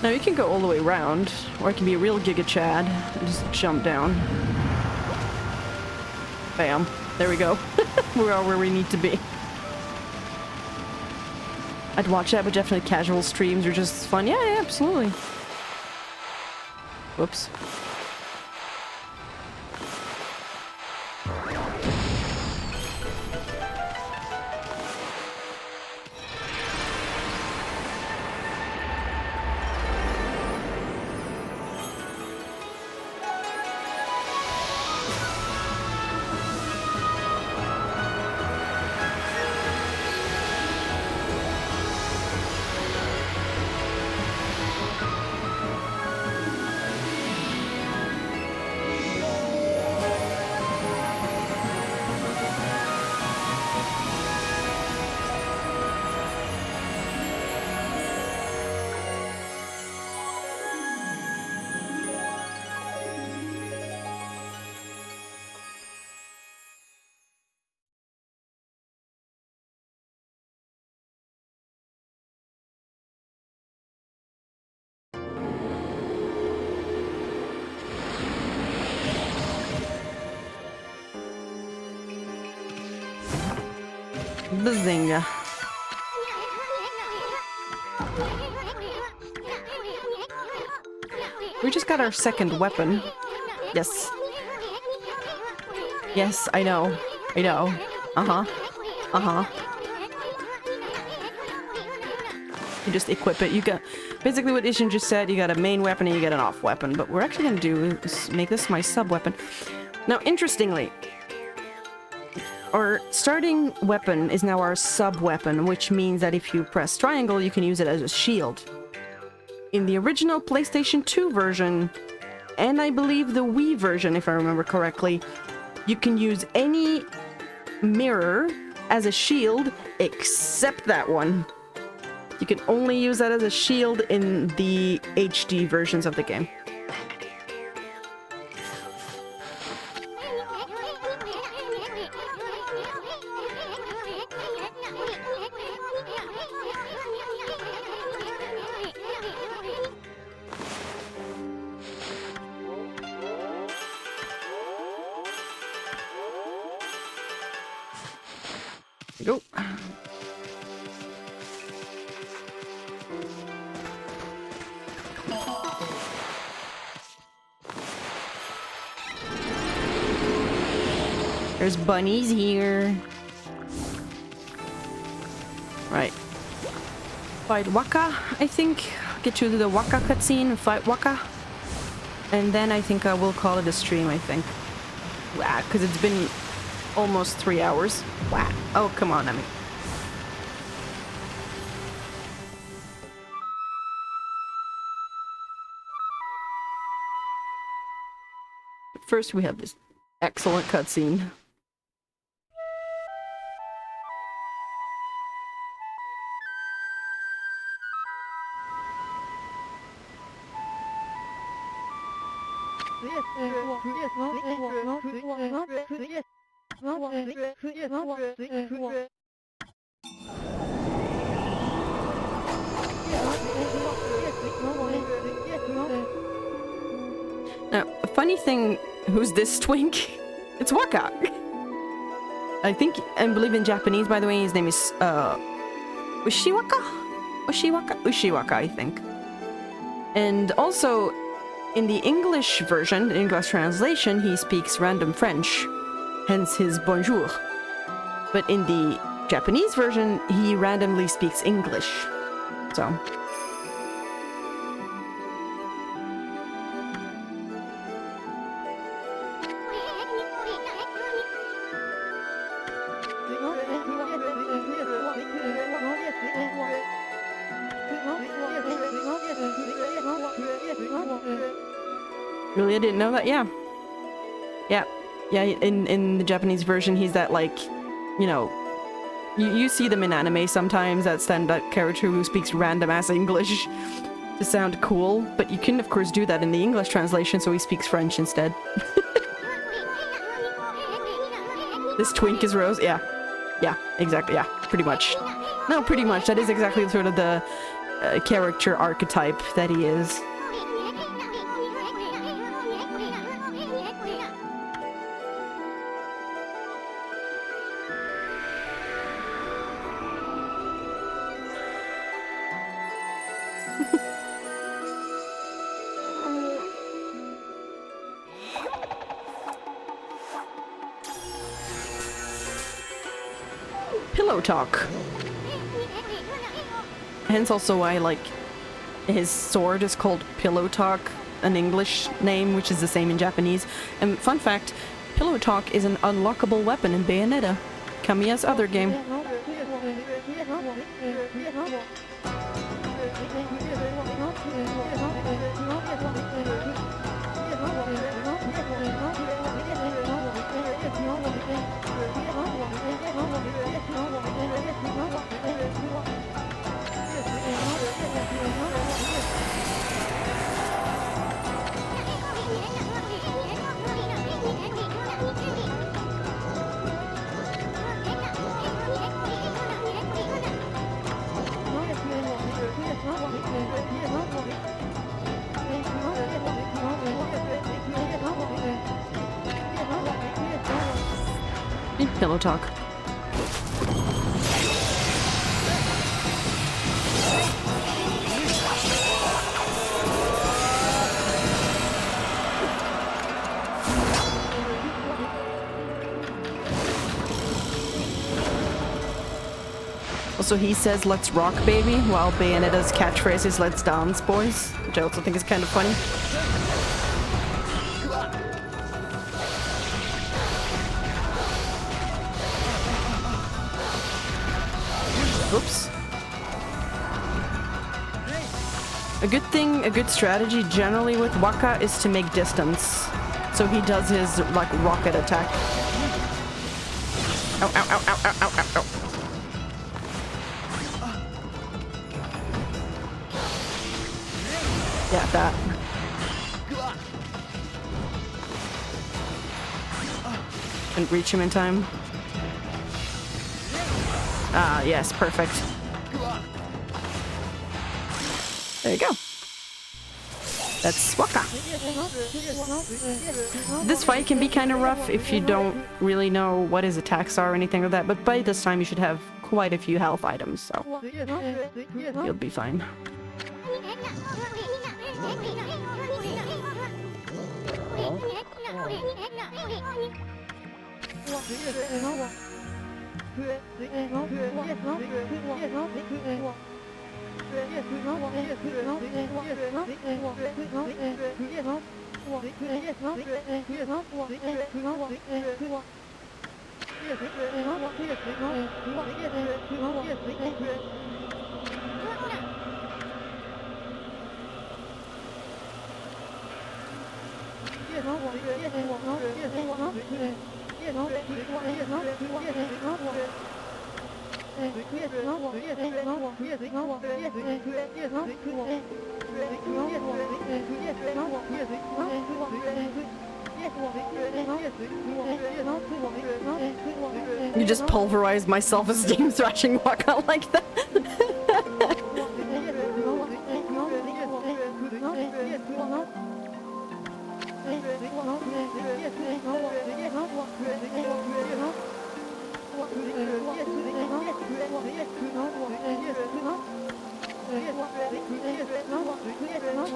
Now you can go all the way around, or it can be a real Giga Chad and just jump down. Bam. There we go. We are where we need to be. I'd watch that, but definitely casual streams are just fun. Yeah, yeah, absolutely. Whoops. Bazinga. We just got our second weapon. Yes. Yes, I know. I know. Uh-huh. Uh-huh. You just equip it. You got... Basically what Ishin just said, you got a main weapon and you get an off weapon. But we're actually gonna do is make this my sub weapon. Now, interestingly, our starting weapon is now our sub-weapon, which means that if you press triangle, you can use it as a shield. In the original PlayStation 2 version, and I believe the Wii version, if I remember correctly, you can use any mirror as a shield, except that one. You can only use that as a shield in the HD versions of the game. Go. There's bunnies here. Right. Fight Waka, I think. Get you to the Waka cutscene, fight Waka. And then I think I will call it a stream, I think. Wow, because it's been almost 3 hours. Wow. Oh, come on, I mean. First, we have this excellent cutscene. Now, a funny thing, who's this twink? It's Waka! I think, I believe in Japanese, by the way, his name is, Ushiwaka? Ushiwaka, I think. And also, in the English version, the English translation, he speaks random French, hence his bonjour. But in the Japanese version, he randomly speaks English. So. Really, I didn't know that. Yeah, yeah. In the Japanese version, he's that, like, you know, you see them in anime sometimes. That stand-up character who speaks random ass English to sound cool, but you can of course do that in the English translation, so he speaks French instead. This twink is Rose. Yeah, exactly. Yeah, pretty much. No, pretty much. That is exactly sort of the character archetype that he is. Pillow talk. Hence also why, like, his sword is called Pillow Talk, an English name, which is the same in Japanese. And fun fact, Pillow Talk is an unlockable weapon in Bayonetta, Kamiya's other game. Pillow talk. Also, he says, "Let's rock, baby," while Bayonetta's catchphrase is, "Let's dance, boys," which I also think is kind of funny. Oops. A good strategy generally with Waka is to make distance. So he does his, like, rocket attack. Ow, ow, ow, ow, ow, ow, ow, ow. Yeah, that. Couldn't reach him in time. Ah, yes, perfect. There you go. That's Waka. This fight can be kind of rough if you don't really know what his attacks are or anything like that, but by this time you should have quite a few health items, so you'll be fine. You just pulverized my self-esteem thrashing Waka like that.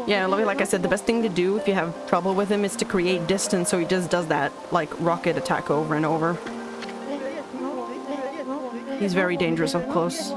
Yeah, like I said, the best thing to do if you have trouble with him is to create distance so he just does that, like, rocket attack over and over. He's very dangerous up close.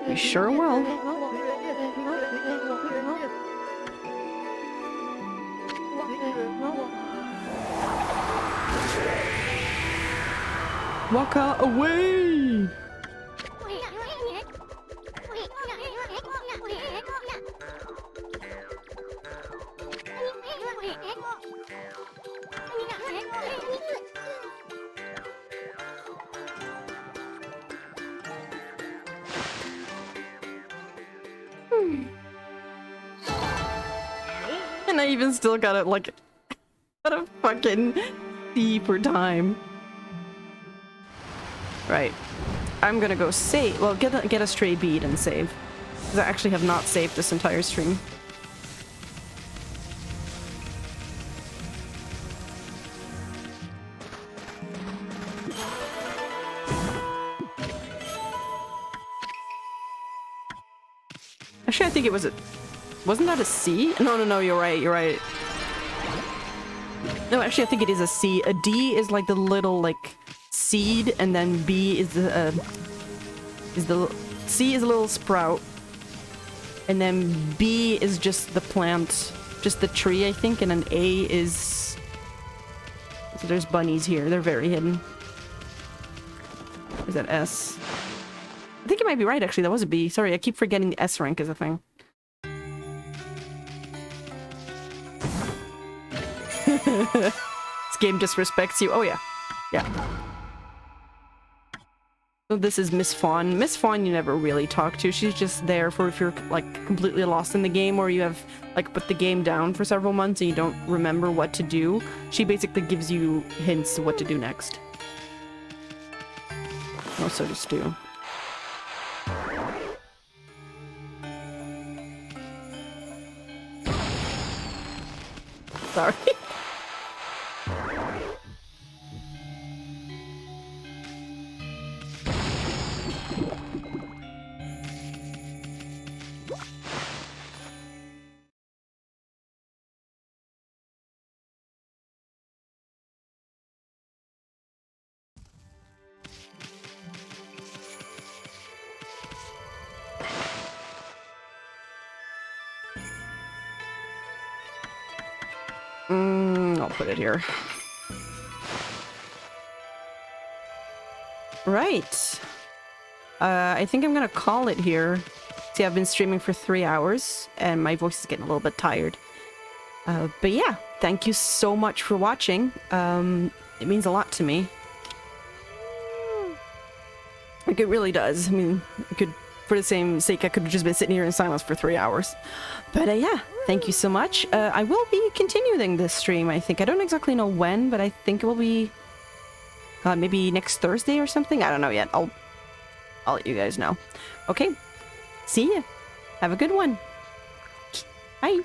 We sure will. Walk away! And I even still got it like at a fucking C per time. Right. I'm gonna go save. Well, get a stray bead and save. Because I actually have not saved this entire stream. Actually, I think it was a... Wasn't that a C? No, you're right, you're right. No, actually, I think it is a C. A D is like the little, like, seed, and then B is the C is a little sprout. And then B is just the plant, just the tree, I think, and then A is... So there's bunnies here, they're very hidden. Is that S? I think it might be right, actually, that was a B. Sorry, I keep forgetting the S rank is a thing. This game disrespects you. Oh yeah. Yeah. So this is Miss Fawn. Miss Fawn you never really talk to. She's just there for if you're like completely lost in the game or you have like put the game down for several months and you don't remember what to do. She basically gives you hints of what to do next. Or so does Stu. Sorry. I'll put it here. Right. I think I'm gonna call it here. See, I've been streaming for 3 hours, and my voice is getting a little bit tired. But yeah, thank you so much for watching. It means a lot to me. Like, it really does. I mean, I could, for the same sake, I could have just been sitting here in silence for 3 hours. But yeah, thank you so much. I will be continuing this stream, I think. I don't exactly know when, but I think it will be... maybe next Thursday or something? I don't know yet. I'll let you guys know. Okay. See ya. Have a good one. Bye.